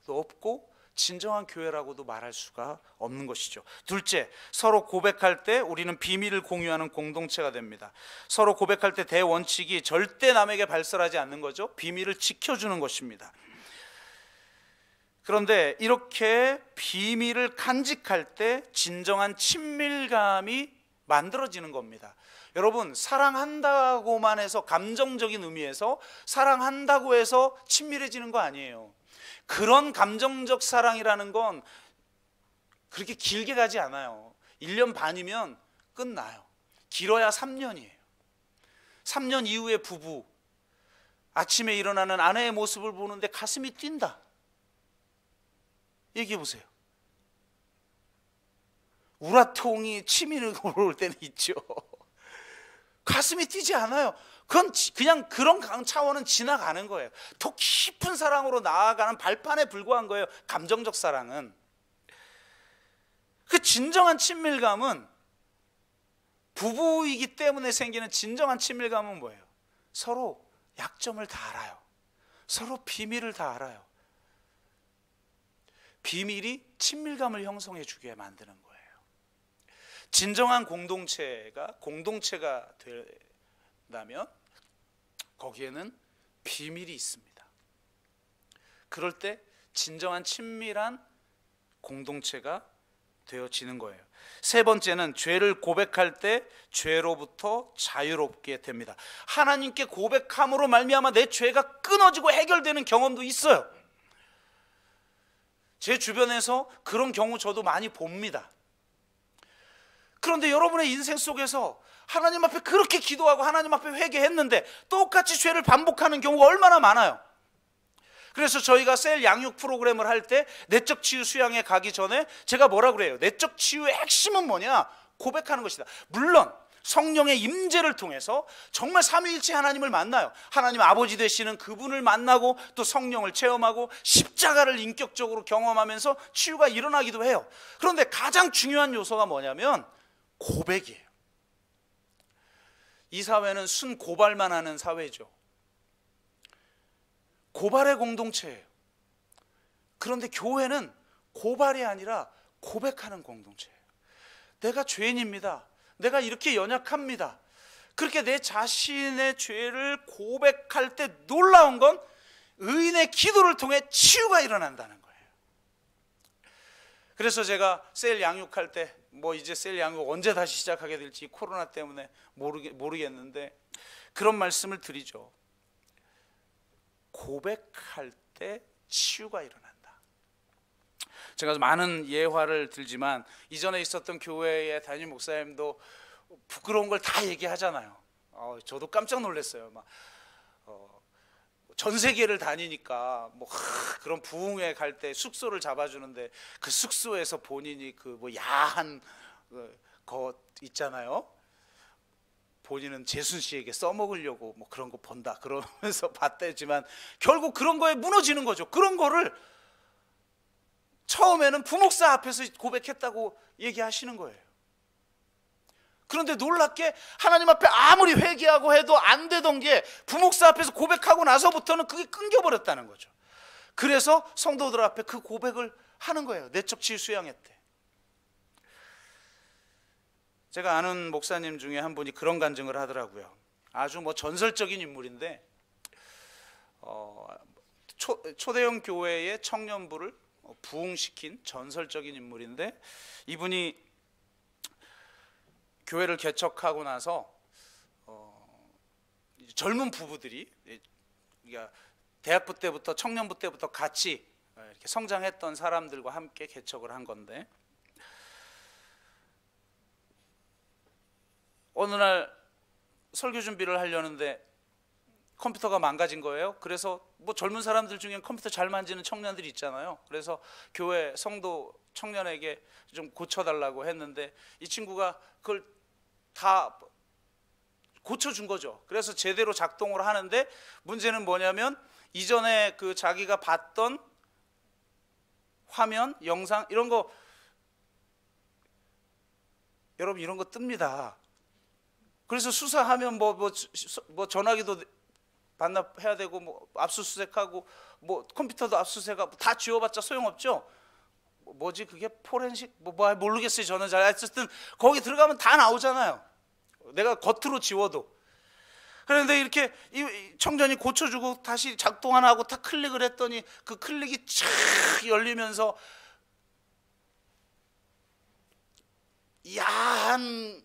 없고 진정한 교회라고도 말할 수가 없는 것이죠. 둘째, 서로 고백할 때 우리는 비밀을 공유하는 공동체가 됩니다. 서로 고백할 때 대원칙이 절대 남에게 발설하지 않는 거죠. 비밀을 지켜주는 것입니다. 그런데 이렇게 비밀을 간직할 때 진정한 친밀감이 만들어지는 겁니다. 여러분, 사랑한다고만 해서, 감정적인 의미에서 사랑한다고 해서 친밀해지는 거 아니에요. 그런 감정적 사랑이라는 건 그렇게 길게 가지 않아요. 1년 반이면 끝나요. 길어야 3년이에요. 3년 이후에 부부, 아침에 일어나는 아내의 모습을 보는데 가슴이 뛴다. 얘기해 보세요. 우라통이 치밀을 올 때는 있죠. 가슴이 뛰지 않아요. 그건 그냥 그런 차원은 지나가는 거예요. 더 깊은 사랑으로 나아가는 발판에 불과한 거예요. 감정적 사랑은. 그 진정한 친밀감은, 부부이기 때문에 생기는 진정한 친밀감은 뭐예요? 서로 약점을 다 알아요. 서로 비밀을 다 알아요. 비밀이 친밀감을 형성해 주게 만드는 거예요. 진정한 공동체가 된다면 거기에는 비밀이 있습니다. 그럴 때 진정한 친밀한 공동체가 되어지는 거예요. 세 번째는 죄를 고백할 때 죄로부터 자유롭게 됩니다. 하나님께 고백함으로 말미암아 내 죄가 끊어지고 해결되는 경험도 있어요. 제 주변에서 그런 경우 저도 많이 봅니다. 그런데 여러분의 인생 속에서 하나님 앞에 그렇게 기도하고 하나님 앞에 회개했는데 똑같이 죄를 반복하는 경우가 얼마나 많아요. 그래서 저희가 셀 양육 프로그램을 할 때 내적 치유 수양에 가기 전에 제가 뭐라 그래요? 내적 치유의 핵심은 뭐냐? 고백하는 것이다. 물론 성령의 임재를 통해서 정말 삼위일체 하나님을 만나요. 하나님 아버지 되시는 그분을 만나고 또 성령을 체험하고 십자가를 인격적으로 경험하면서 치유가 일어나기도 해요. 그런데 가장 중요한 요소가 뭐냐면 고백이에요. 이 사회는 순 고발만 하는 사회죠. 고발의 공동체예요. 그런데 교회는 고발이 아니라 고백하는 공동체예요. 내가 죄인입니다. 내가 이렇게 연약합니다. 그렇게 내 자신의 죄를 고백할 때 놀라운 건 의인의 기도를 통해 치유가 일어난다는 거예요. 그래서 제가 셀 양육할 때 이제 셀 양육 언제 다시 시작하게 될지 코로나 때문에 모르겠는데 그런 말씀을 드리죠. 고백할 때 치유가 일어난다. 제가 많은 예화를 들지만 이전에 있었던 교회의 담임 목사님도 부끄러운 걸 다 얘기하잖아요. 저도 깜짝 놀랐어요. 전 세계를 다니니까 그런 부흥회 갈 때 숙소를 잡아주는데 그 숙소에서 본인이 야한 것 있잖아요. 본인은 재순 씨에게 써먹으려고 그런 거 본다 그러면서 봤대지만 결국 그런 거에 무너지는 거죠. 그런 거를 처음에는 부목사 앞에서 고백했다고 얘기하시는 거예요. 그런데 놀랍게 하나님 앞에 아무리 회개하고 해도 안 되던 게 부목사 앞에서 고백하고 나서부터는 그게 끊겨버렸다는 거죠. 그래서 성도들 앞에 그 고백을 하는 거예요. 내적 치유 수양회 때. 제가 아는 목사님 중에 한 분이 그런 간증을 하더라고요. 아주 전설적인 인물인데 초대형 교회의 청년부를 부흥시킨 전설적인 인물인데 이분이 교회를 개척하고 나서 젊은 부부들이 대학부 때부터 청년부 때부터 같이 이렇게 성장했던 사람들과 함께 개척을 한 건데 어느 날 설교 준비를 하려는데 컴퓨터가 망가진 거예요. 그래서 젊은 사람들 중에 컴퓨터 잘 만지는 청년들이 있잖아요. 그래서 교회 성도 청년에게 좀 고쳐달라고 했는데 이 친구가 그걸 다 고쳐준 거죠. 그래서 제대로 작동을 하는데 문제는 뭐냐면 이전에 그 자기가 봤던 화면, 영상 이런 거 여러분 이런 거 뜹니다. 그래서 수사하면 전화기도 반납해야 되고 압수수색하고 컴퓨터도 압수수색하고 다 지워봤자 소용없죠. 그게 포렌식 모르겠어요. 저는 잘 어쨌든 거기 들어가면 다 나오잖아요. 내가 겉으로 지워도. 그런데 이렇게 이 청년이 고쳐주고 다시 작동 하나 하고 딱 클릭을 했더니 그 클릭이 쫙 열리면서 야한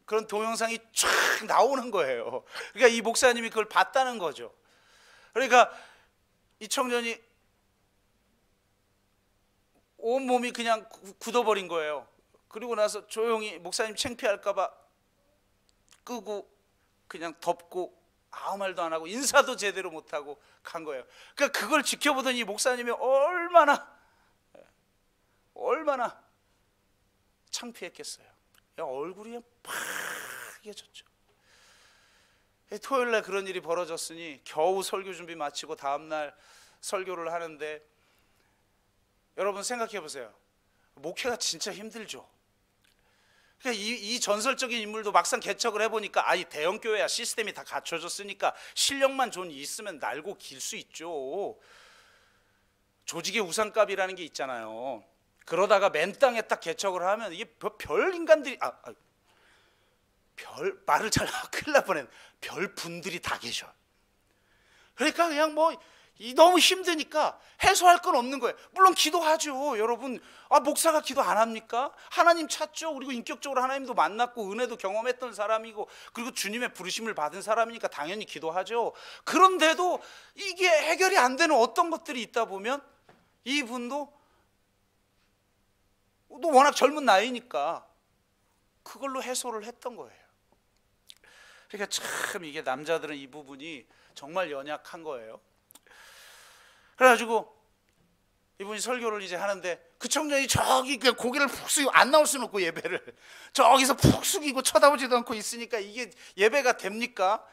그런 동영상이 쫙 나오는 거예요. 그러니까 이 목사님이 그걸 봤다는 거죠. 그러니까 이 청년이 온몸이 그냥 굳어버린 거예요. 그리고 나서 조용히 목사님 창피할까 봐 끄고 그냥 덮고 아무 말도 안 하고 인사도 제대로 못하고 간 거예요. 그러니까 그걸 지켜보던 이 목사님이 얼마나 창피했겠어요. 얼굴이 파괴졌죠. 토요일날 그런 일이 벌어졌으니 겨우 설교 준비 마치고 다음날 설교를 하는데 여러분 생각해 보세요. 목회가 진짜 힘들죠. 그러니까 이 전설적인 인물도 막상 개척을 해보니까 대형 교회야 시스템이 다 갖춰졌으니까 실력만 좀 있으면 날고 길 수 있죠. 조직의 우상값이라는 게 있잖아요. 그러다가 맨 땅에 딱 개척을 하면 이게 별 인간들이 말을 잘 큰일 날 뻔했네. 별 분들이 다 계셔. 그러니까 그냥 너무 힘드니까 해소할 건 없는 거예요. 물론 기도하죠. 여러분 목사가 기도 안 합니까? 하나님 찾죠. 그리고 인격적으로 하나님도 만났고 은혜도 경험했던 사람이고 그리고 주님의 부르심을 받은 사람이니까 당연히 기도하죠. 그런데도 이게 해결이 안 되는 어떤 것들이 있다 보면 이분도 또 워낙 젊은 나이니까 그걸로 해소를 했던 거예요. 그러니까 참 이게 남자들은 이 부분이 정말 연약한 거예요. 그래가지고 이분이 설교를 이제 하는데 그 청년이 저기 그냥 고개를 푹 숙이고 안 나올 수는 없고 예배를 저기서 푹 숙이고 쳐다보지도 않고 있으니까 이게 예배가 됩니까?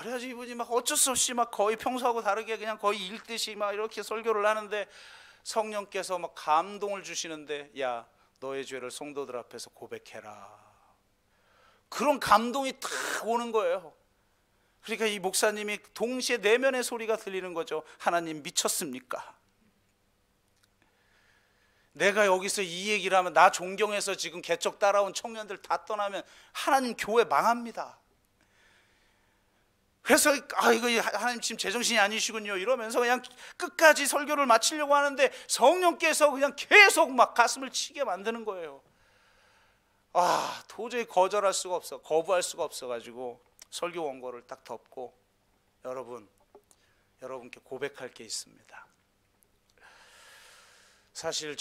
그래가지고 이분이 막 어쩔 수 없이 막 거의 평소하고 다르게 그냥 거의 읽듯이 막 이렇게 설교를 하는데 성령께서 막 감동을 주시는데, 야, 너의 죄를 성도들 앞에서 고백해라. 그런 감동이 탁 오는 거예요. 그러니까 이 목사님이 동시에 내면의 소리가 들리는 거죠. 하나님 미쳤습니까? 내가 여기서 이 얘기를 하면 나 존경해서 지금 개척 따라온 청년들 다 떠나면 하나님 교회 망합니다. 그래서 이거 하나님 지금 제정신이 아니시군요 이러면서 그냥 끝까지 설교를 마치려고 하는데 성령께서 그냥 계속 막 가슴을 치게 만드는 거예요. 도저히 거부할 수가 없어가지고 설교 원고를 딱 덮고, 여러분께 고백할 게 있습니다. 사실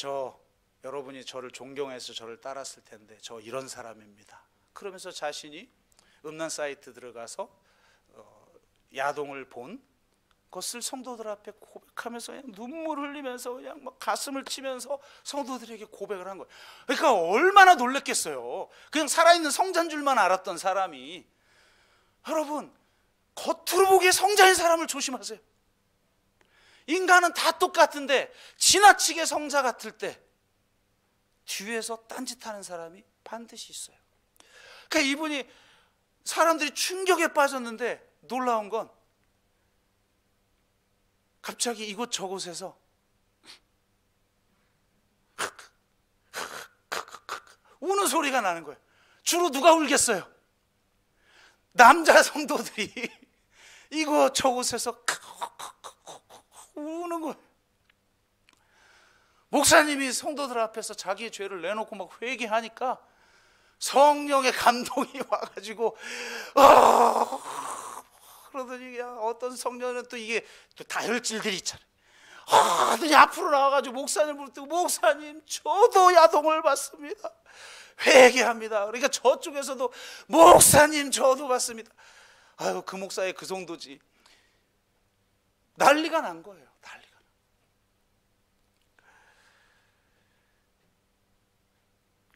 여러분이 저를 존경해서 저를 따랐을 텐데 저 이런 사람입니다. 그러면서 자신이 음란 사이트 들어가서 야동을 본 것을 성도들 앞에 고백하면서 그냥 눈물 흘리면서 그냥 막 가슴을 치면서 성도들에게 고백을 한 거예요. 그러니까 얼마나 놀랬겠어요. 그냥 살아있는 성자인 줄만 알았던 사람이. 여러분, 겉으로 보기에 성자인 사람을 조심하세요. 인간은 다 똑같은데 지나치게 성자 같을 때 뒤에서 딴짓하는 사람이 반드시 있어요. 그러니까 이분이 사람들이 충격에 빠졌는데 놀라운 건 갑자기 이곳저곳에서 우는 소리가 나는 거예요. 주로 누가 울겠어요? 남자 성도들이 이곳저곳에서 우는 거예요. 목사님이 성도들 앞에서 자기의 죄를 내놓고 막 회개하니까 성령의 감동이 와가지고 그러더니 어떤 성령은 또 이게 또 다혈질들이 있잖아요. 그러더니 앞으로 나와가지고 목사님을 부르고, 목사님 저도 야동을 봤습니다. 회개합니다. 그러니까 저쪽에서도 목사님 저도 봤습니다. 그 목사의 그 정도지. 난리가 난 거예요. 난리가 난.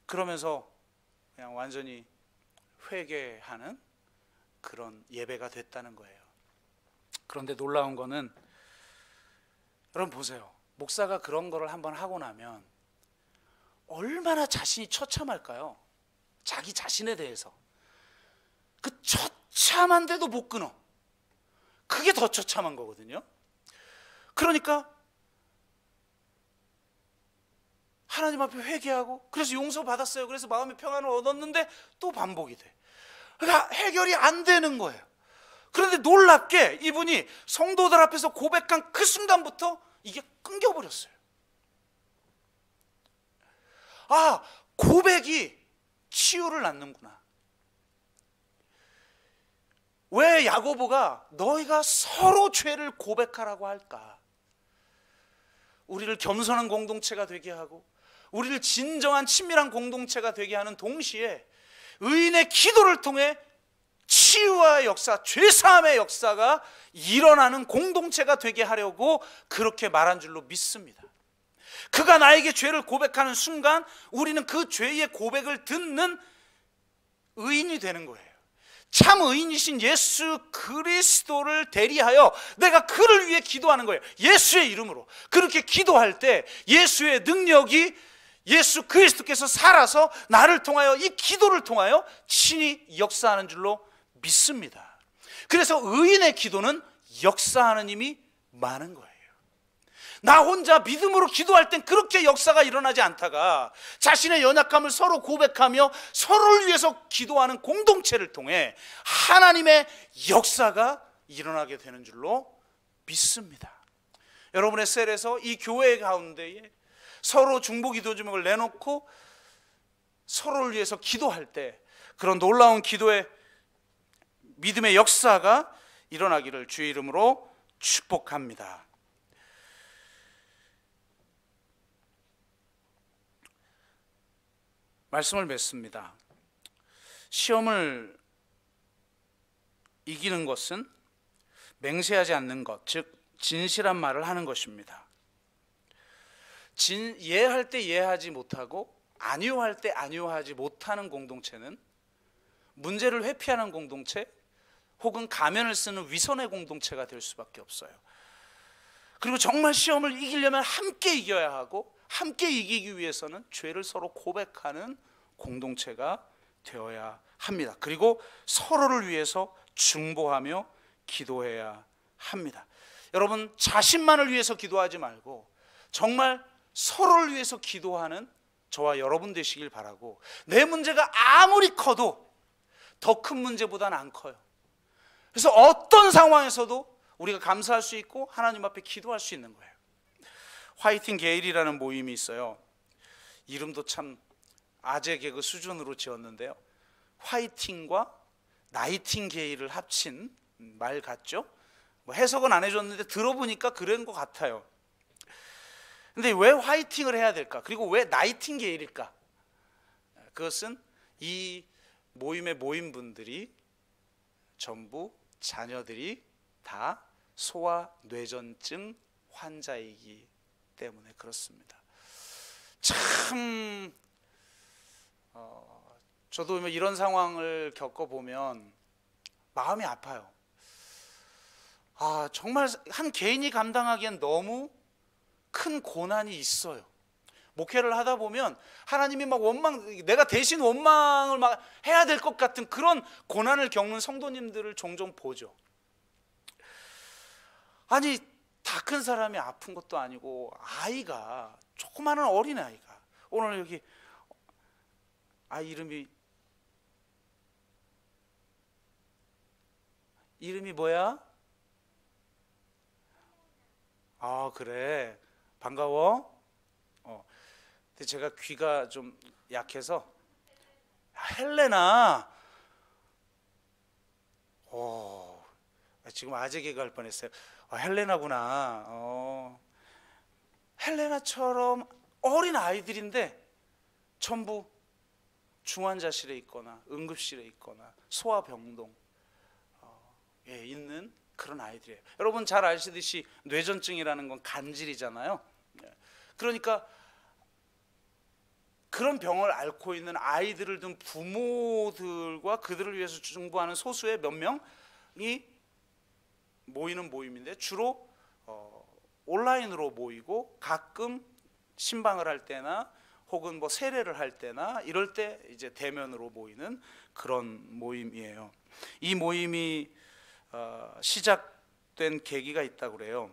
그러면서 그냥 완전히 회개하는 그런 예배가 됐다는 거예요. 그런데 놀라운 거는, 여러분 보세요. 목사가 그런 거를 한번 하고 나면 얼마나 자신이 처참할까요? 자기 자신에 대해서. 그 처참한데도 못 끊어. 그게 더 처참한 거거든요. 그러니까 하나님 앞에 회개하고, 그래서 용서받았어요. 그래서 마음의 평안을 얻었는데 또 반복이 돼. 그러니까 해결이 안 되는 거예요. 그런데 놀랍게 이분이 성도들 앞에서 고백한 그 순간부터 이게 끊겨버렸어요. 고백이 치유를 낳는구나. 왜 야고보가 너희가 서로 죄를 고백하라고 할까? 우리를 겸손한 공동체가 되게 하고 우리를 진정한 친밀한 공동체가 되게 하는 동시에 의인의 기도를 통해 치유와 역사, 죄사함의 역사가 일어나는 공동체가 되게 하려고 그렇게 말한 줄로 믿습니다. 그가 나에게 죄를 고백하는 순간 우리는 그 죄의 고백을 듣는 의인이 되는 거예요. 참 의인이신 예수 그리스도를 대리하여 내가 그를 위해 기도하는 거예요. 예수의 이름으로. 그렇게 기도할 때 예수의 능력이, 예수 그리스도께서 살아서 나를 통하여, 이 기도를 통하여 친히 역사하는 줄로 믿습니다. 그래서 의인의 기도는 역사하는 힘이 많은 거예요. 나 혼자 믿음으로 기도할 땐 그렇게 역사가 일어나지 않다가 자신의 연약함을 서로 고백하며 서로를 위해서 기도하는 공동체를 통해 하나님의 역사가 일어나게 되는 줄로 믿습니다. 여러분의 셀에서 이 교회 가운데에 서로 중보기도 제목을 내놓고 서로를 위해서 기도할 때 그런 놀라운 기도의 믿음의 역사가 일어나기를 주의 이름으로 축복합니다. 말씀을 맺습니다. 시험을 이기는 것은 맹세하지 않는 것, 즉 진실한 말을 하는 것입니다. 예할 때 예하지 못하고 아니오할 때 아니오하지 못하는 공동체는 문제를 회피하는 공동체 혹은 가면을 쓰는 위선의 공동체가 될 수밖에 없어요. 그리고 정말 시험을 이기려면 함께 이겨야 하고, 함께 이기기 위해서는 죄를 서로 고백하는 공동체가 되어야 합니다. 그리고 서로를 위해서 중보하며 기도해야 합니다. 여러분, 자신만을 위해서 기도하지 말고 정말 서로를 위해서 기도하는 저와 여러분 되시길 바라고, 내 문제가 아무리 커도 더 큰 문제보다는 안 커요. 그래서 어떤 상황에서도 우리가 감사할 수 있고 하나님 앞에 기도할 수 있는 거예요. 화이팅 게일이라는 모임이 있어요. 이름도 참 아재 개그 수준으로 지었는데요. 화이팅과 나이팅게일을 합친 말 같죠? 뭐 해석은 안 해줬는데 들어보니까 그런 것 같아요. 근데 왜 화이팅을 해야 될까? 그리고 왜 나이팅게일일까? 그것은 이 모임의 모임분들이 전부 자녀들이 다 소아뇌전증 환자이기 때문에 그렇습니다. 참 저도 이런 상황을 겪어보면 마음이 아파요. 정말 한 개인이 감당하기엔 너무 큰 고난이 있어요. 목회를 하다 보면 하나님이 막 내가 대신 원망을 막 해야 될 것 같은 그런 고난을 겪는 성도님들을 종종 보죠. 아니, 다 큰 사람이 아픈 것도 아니고 아이가, 조그마한 어린아이가, 오늘 여기 아이 이름이 뭐야? 그래, 반가워. 근데 제가 귀가 좀 약해서 헬레나. 지금 아재 개그 할 뻔했어요. 헬레나구나. 헬레나처럼 어린 아이들인데 전부 중환자실에 있거나 응급실에 있거나 소아병동에 있는 그런 아이들이에요. 여러분 잘 아시듯이 뇌전증이라는 건 간질이잖아요. 그러니까 그런 병을 앓고 있는 아이들을 둔 부모들과 그들을 위해서 중보하는 소수의 몇 명이 모이는 모임인데, 주로 온라인으로 모이고 가끔 신방을 할 때나 혹은 뭐 세례를 할 때나 이럴 때 이제 대면으로 모이는 그런 모임이에요. 이 모임이 시작된 계기가 있다고 그래요.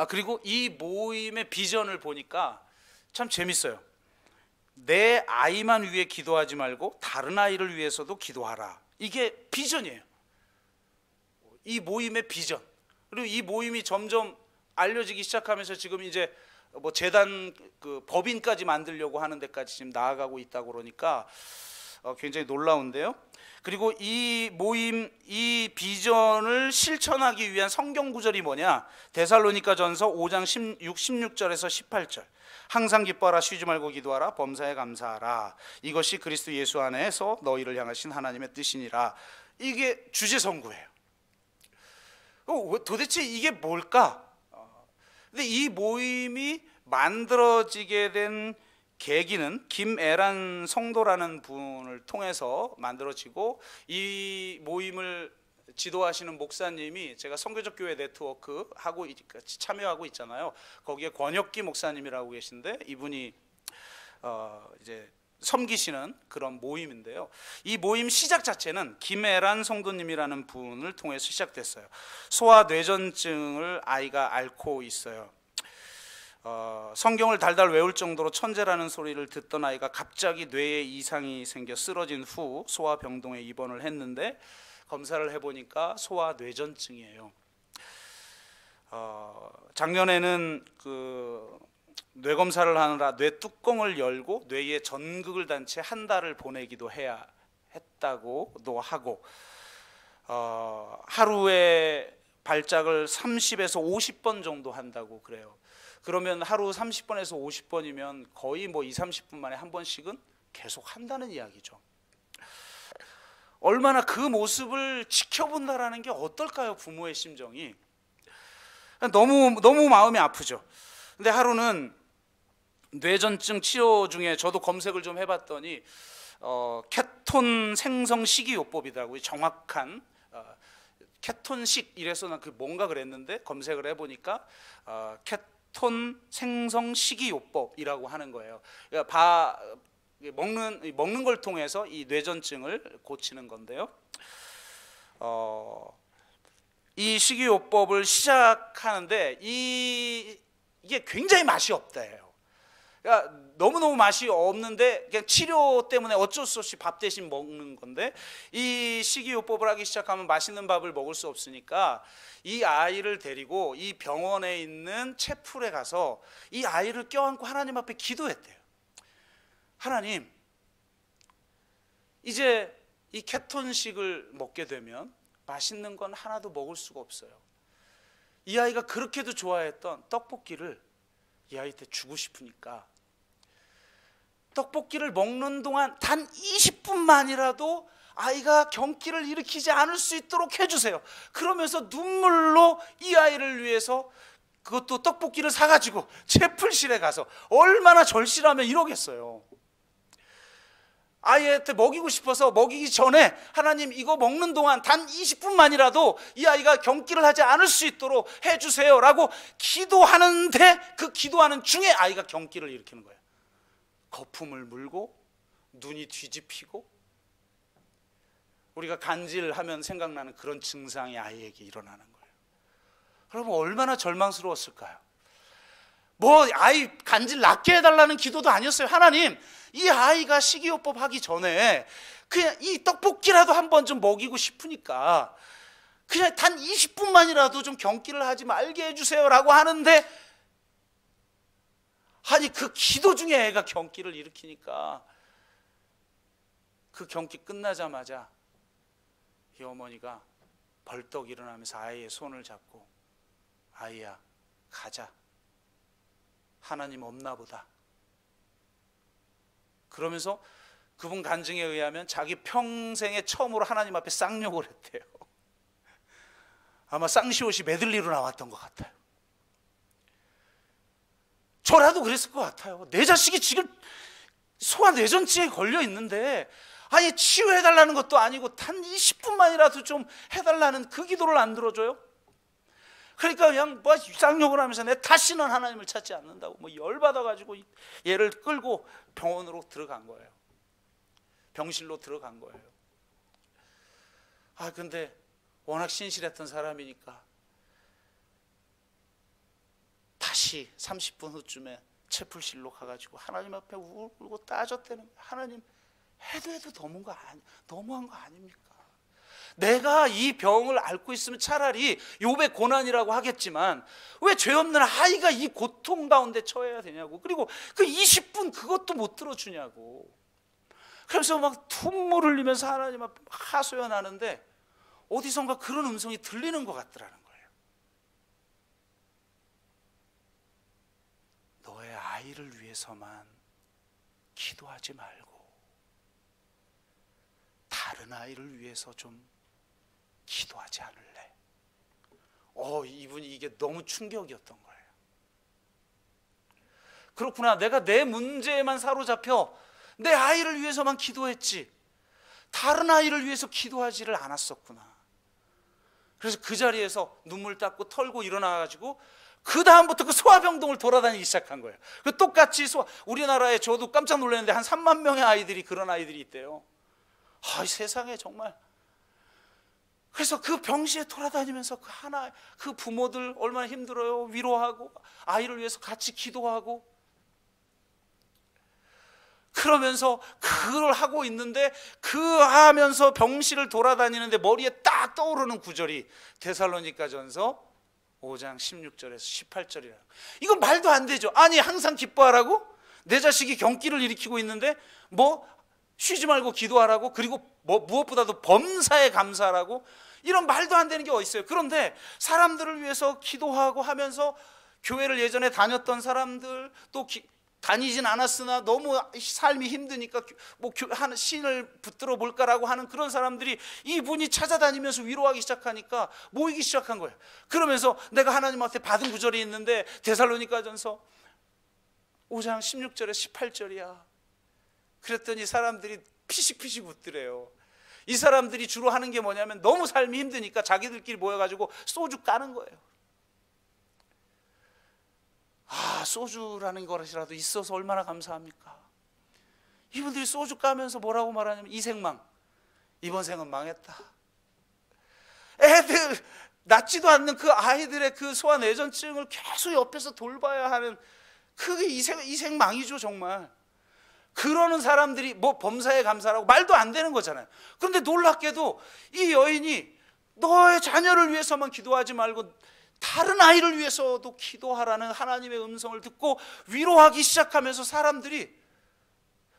그리고 이 모임의 비전을 보니까 참 재밌어요. 내 아이만 위해 기도하지 말고 다른 아이를 위해서도 기도하라. 이게 비전이에요. 이 모임의 비전. 그리고 이 모임이 점점 알려지기 시작하면서 지금 이제 뭐 재단 그 법인까지 만들려고 하는 데까지 지금 나아가고 있다고 그러니까 굉장히 놀라운데요. 그리고 이 모임, 이 비전을 실천하기 위한 성경 구절이 뭐냐? 데살로니가전서 5장 16절에서 18절. 항상 기뻐하라, 쉬지 말고 기도하라, 범사에 감사하라. 이것이 그리스도 예수 안에서 너희를 향하신 하나님의 뜻이니라. 이게 주제 선구예요. 도대체 이게 뭘까? 근데 이 모임이 만들어지게 된 계기는 김애란 성도라는 분을 통해서 만들어지고, 이 모임을 지도하시는 목사님이 제가 선교적 교회 네트워크 하고 참여하고 있잖아요. 거기에 권혁기 목사님이라고 계신데, 이분이 이제 섬기시는 그런 모임인데요. 이 모임 시작 자체는 김애란 성도님이라는 분을 통해서 시작됐어요. 소아뇌전증을 아이가 앓고 있어요. 성경을 달달 외울 정도로 천재라는 소리를 듣던 아이가 갑자기 뇌에 이상이 생겨 쓰러진 후 소아병동에 입원을 했는데, 검사를 해보니까 소아뇌전증이에요. 작년에는 그 뇌검사를 하느라 뇌 뚜껑을 열고 뇌에 전극을 단 채 한 달을 보내기도 해야 했다고도 하고, 하루에 발작을 30에서 50번 정도 한다고 그래요. 그러면 하루 30번에서 50번이면 거의 뭐 2, 30분 만에 한 번씩은 계속 한다는 이야기죠. 얼마나 그 모습을 지켜본다라는 게 어떨까요? 부모의 심정이 너무 마음이 아프죠. 근데 하루는 뇌전증 치료 중에 저도 검색을 좀 해봤더니 케톤 생성 식이요법이더라고요. 정확한 케톤식 이래서 난 그 뭔가 그랬는데 검색을 해보니까 케톤 생성 식이요법이라고 하는 거예요. 그러니까 먹는 걸 통해서 이 뇌전증을 고치는 건데요. 이 식이요법을 시작하는데 이게 굉장히 맛이 없대요. 그러니까 너무너무 맛이 없는데 그냥 치료 때문에 어쩔 수 없이 밥 대신 먹는 건데, 이 식이요법을 하기 시작하면 맛있는 밥을 먹을 수 없으니까 이 아이를 데리고 이 병원에 있는 채플에 가서 이 아이를 껴안고 하나님 앞에 기도했대요. 하나님, 이제 이 케톤식을 먹게 되면 맛있는 건 하나도 먹을 수가 없어요. 이 아이가 그렇게도 좋아했던 떡볶이를 이 아이한테 주고 싶으니까 떡볶이를 먹는 동안 단 20분만이라도 아이가 경기를 일으키지 않을 수 있도록 해주세요. 그러면서 눈물로 이 아이를 위해서 그것도 떡볶이를 사가지고 채플실에 가서 얼마나 절실하면 이러겠어요. 아이한테 먹이고 싶어서 먹이기 전에 하나님, 이거 먹는 동안 단 20분만이라도 이 아이가 경기를 하지 않을 수 있도록 해주세요 라고 기도하는데, 그 기도하는 중에 아이가 경기를 일으키는 거예요. 거품을 물고 눈이 뒤집히고 우리가 간질하면 생각나는 그런 증상이 아이에게 일어나는 거예요. 그러면 얼마나 절망스러웠을까요? 뭐 아이 간질 낫게 해달라는 기도도 아니었어요. 하나님, 이 아이가 식이요법 하기 전에 그냥 이 떡볶이라도 한번 좀 먹이고 싶으니까 그냥 단 20분만이라도 좀 경기를 하지 말게 해주세요 라고 하는데, 아니 그 기도 중에 애가 경기를 일으키니까 그 경기 끝나자마자 이 어머니가 벌떡 일어나면서 아이의 손을 잡고, 아이야 가자, 하나님 없나 보다. 그러면서 그분 간증에 의하면 자기 평생에 처음으로 하나님 앞에 쌍욕을 했대요. 아마 쌍시옷이 메들리로 나왔던 것 같아요. 저라도 그랬을 것 같아요. 내 자식이 지금 소아뇌전증에 걸려 있는데, 아니 치유해달라는 것도 아니고 단 20분만이라도 좀 해달라는 그 기도를 안 들어줘요? 그러니까 그냥 뭐 쌍욕을 하면서 내 다시는 하나님을 찾지 않는다고 뭐 열받아가지고 얘를 끌고 병원으로 들어간 거예요. 병실로 들어간 거예요. 근데 워낙 신실했던 사람이니까 다시 30분 후쯤에 채플실로 가가지고 하나님 앞에 울고 따졌다는 거예요. 하나님, 해도 너무한 거 아닙니까? 내가 이 병을 앓고 있으면 차라리 욥의 고난이라고 하겠지만 왜 죄 없는 아이가 이 고통 가운데 처해야 되냐고. 그리고 그 20분 그것도 못 들어주냐고. 그래서 막 눈물 흘리면서 하나님 앞에 하소연하는데 어디선가 그런 음성이 들리는 것 같더라는 거예요. 너의 아이를 위해서만 기도하지 말고 다른 아이를 위해서 좀 기도하지 않을래? 이분이 이게 너무 충격이었던 거예요. 그렇구나, 내가 내 문제에만 사로잡혀 내 아이를 위해서만 기도했지 다른 아이를 위해서 기도하지를 않았었구나. 그래서 그 자리에서 눈물 닦고 털고 일어나가지고 그 다음부터 그 소아병동을 돌아다니기 시작한 거예요. 그 똑같이 우리나라에 저도 깜짝 놀랐는데 한 3만 명의 아이들이, 그런 아이들이 있대요. 세상에 정말. 그래서 그 병실에 돌아다니면서 그 부모들 얼마나 힘들어요. 위로하고 아이를 위해서 같이 기도하고 그러면서 그걸 하고 있는데, 그 하면서 병실을 돌아다니는데 머리에 딱 떠오르는 구절이 데살로니가전서 5장 16절에서 18절이라. 이건 말도 안 되죠. 아니 항상 기뻐하라고? 내 자식이 경기를 일으키고 있는데 뭐 쉬지 말고 기도하라고? 그리고 무엇보다도 범사에 감사하라고? 이런 말도 안 되는 게 어디 있어요. 그런데 사람들을 위해서 기도하고 하면서 교회를 예전에 다녔던 사람들, 또 다니진 않았으나 너무 삶이 힘드니까 뭐 신을 붙들어 볼까라고 하는 그런 사람들이 이분이 찾아다니면서 위로하기 시작하니까 모이기 시작한 거예요. 그러면서 내가 하나님한테 받은 구절이 있는데 데살로니가전서 5장 16절에 18절이야. 그랬더니 사람들이 피식피식 웃더래요. 이 사람들이 주로 하는 게 뭐냐면 너무 삶이 힘드니까 자기들끼리 모여가지고 소주 까는 거예요. 소주라는 것이라도 있어서 얼마나 감사합니까? 이분들이 소주 까면서 뭐라고 말하냐면 이생망, 이번 생은 망했다. 애들 낫지도 않는 그 아이들의 그 소아내전증을 계속 옆에서 돌봐야 하는 그게 이생망이죠 정말. 그러는 사람들이 뭐 범사에 감사라고 말도 안 되는 거잖아요. 그런데 놀랍게도 이 여인이 너의 자녀를 위해서만 기도하지 말고 다른 아이를 위해서도 기도하라는 하나님의 음성을 듣고 위로하기 시작하면서 사람들이,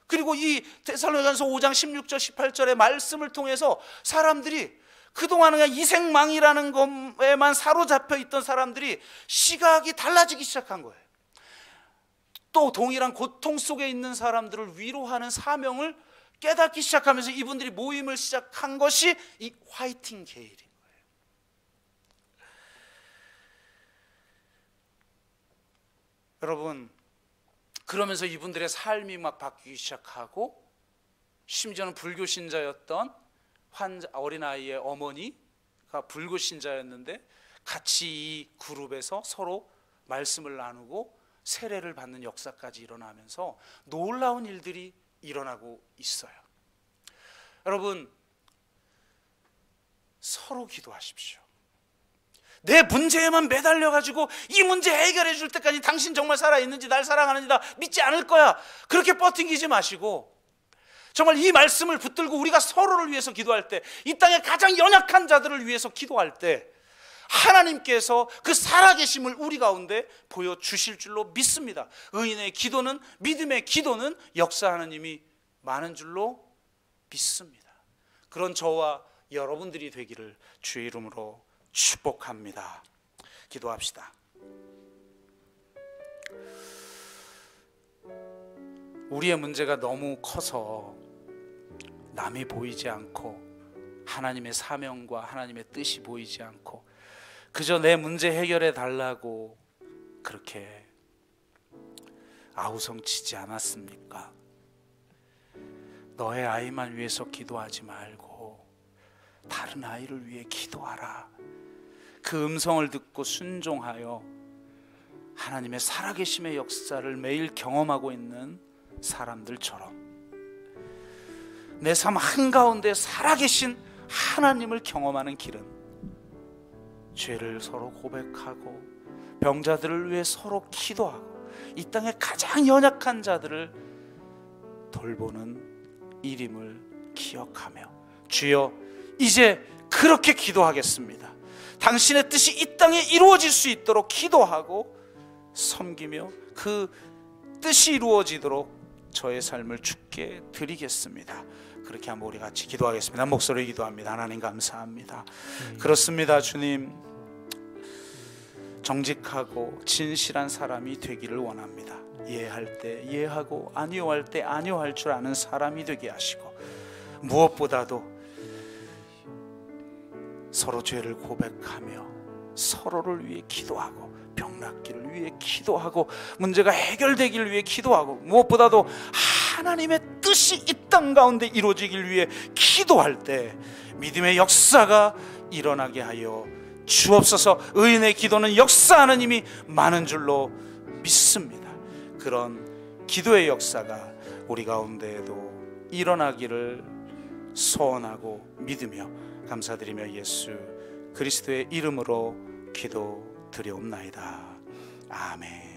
그리고 이 데살로니가전서 5장 16절 18절의 말씀을 통해서 사람들이 그동안은 그냥 이생망이라는 것에만 사로잡혀 있던 사람들이 시각이 달라지기 시작한 거예요. 또 동일한 고통 속에 있는 사람들을 위로하는 사명을 깨닫기 시작하면서 이분들이 모임을 시작한 것이 이 화이팅 게일인 거예요. 여러분, 그러면서 이분들의 삶이 막 바뀌기 시작하고, 심지어는 불교 신자였던 어린아이의 어머니가 불교 신자였는데 같이 이 그룹에서 서로 말씀을 나누고 세례를 받는 역사까지 일어나면서 놀라운 일들이 일어나고 있어요. 여러분, 서로 기도하십시오. 내 문제에만 매달려가지고 이 문제 해결해 줄 때까지 당신 정말 살아있는지 날 사랑하는지 나 믿지 않을 거야, 그렇게 버팅기지 마시고 정말 이 말씀을 붙들고 우리가 서로를 위해서 기도할 때, 이 땅의 가장 연약한 자들을 위해서 기도할 때 하나님께서 그 살아계심을 우리 가운데 보여주실 줄로 믿습니다. 의인의 기도는, 믿음의 기도는 역사하는 힘이 많은 줄로 믿습니다. 그런 저와 여러분들이 되기를 주의 이름으로 축복합니다. 기도합시다. 우리의 문제가 너무 커서 남이 보이지 않고 하나님의 사명과 하나님의 뜻이 보이지 않고 그저 내 문제 해결해 달라고 그렇게 아우성치지 않았습니까? 너의 아이만 위해서 기도하지 말고 다른 아이를 위해 기도하라. 그 음성을 듣고 순종하여 하나님의 살아계심의 역사를 매일 경험하고 있는 사람들처럼 내 삶 한가운데 살아계신 하나님을 경험하는 길은 죄를 서로 고백하고 병자들을 위해 서로 기도하고 이 땅의 가장 연약한 자들을 돌보는 일임을 기억하며, 주여 이제 그렇게 기도하겠습니다. 당신의 뜻이 이 땅에 이루어질 수 있도록 기도하고 섬기며 그 뜻이 이루어지도록 저의 삶을 주께 드리겠습니다. 그렇게 한번 우리 같이 기도하겠습니다. 목소리 기도합니다. 하나님 감사합니다. 그렇습니다. 주님, 정직하고 진실한 사람이 되기를 원합니다. 이해할 때 이해하고 아니오할 때 아니오할 줄 아는 사람이 되게 하시고, 무엇보다도 서로 죄를 고백하며 서로를 위해 기도하고 병낫기를 위해 기도하고 문제가 해결되기를 위해 기도하고, 무엇보다도 하나님의 뜻이 이 땅 가운데 이루어지길 위해 기도할 때 믿음의 역사가 일어나게 하여 주옵소서. 의인의 기도는 역사하는 힘이 많은 줄로 믿습니다. 그런 기도의 역사가 우리 가운데에도 일어나기를 소원하고 믿으며 감사드리며 예수 그리스도의 이름으로 기도드리옵나이다. 아멘.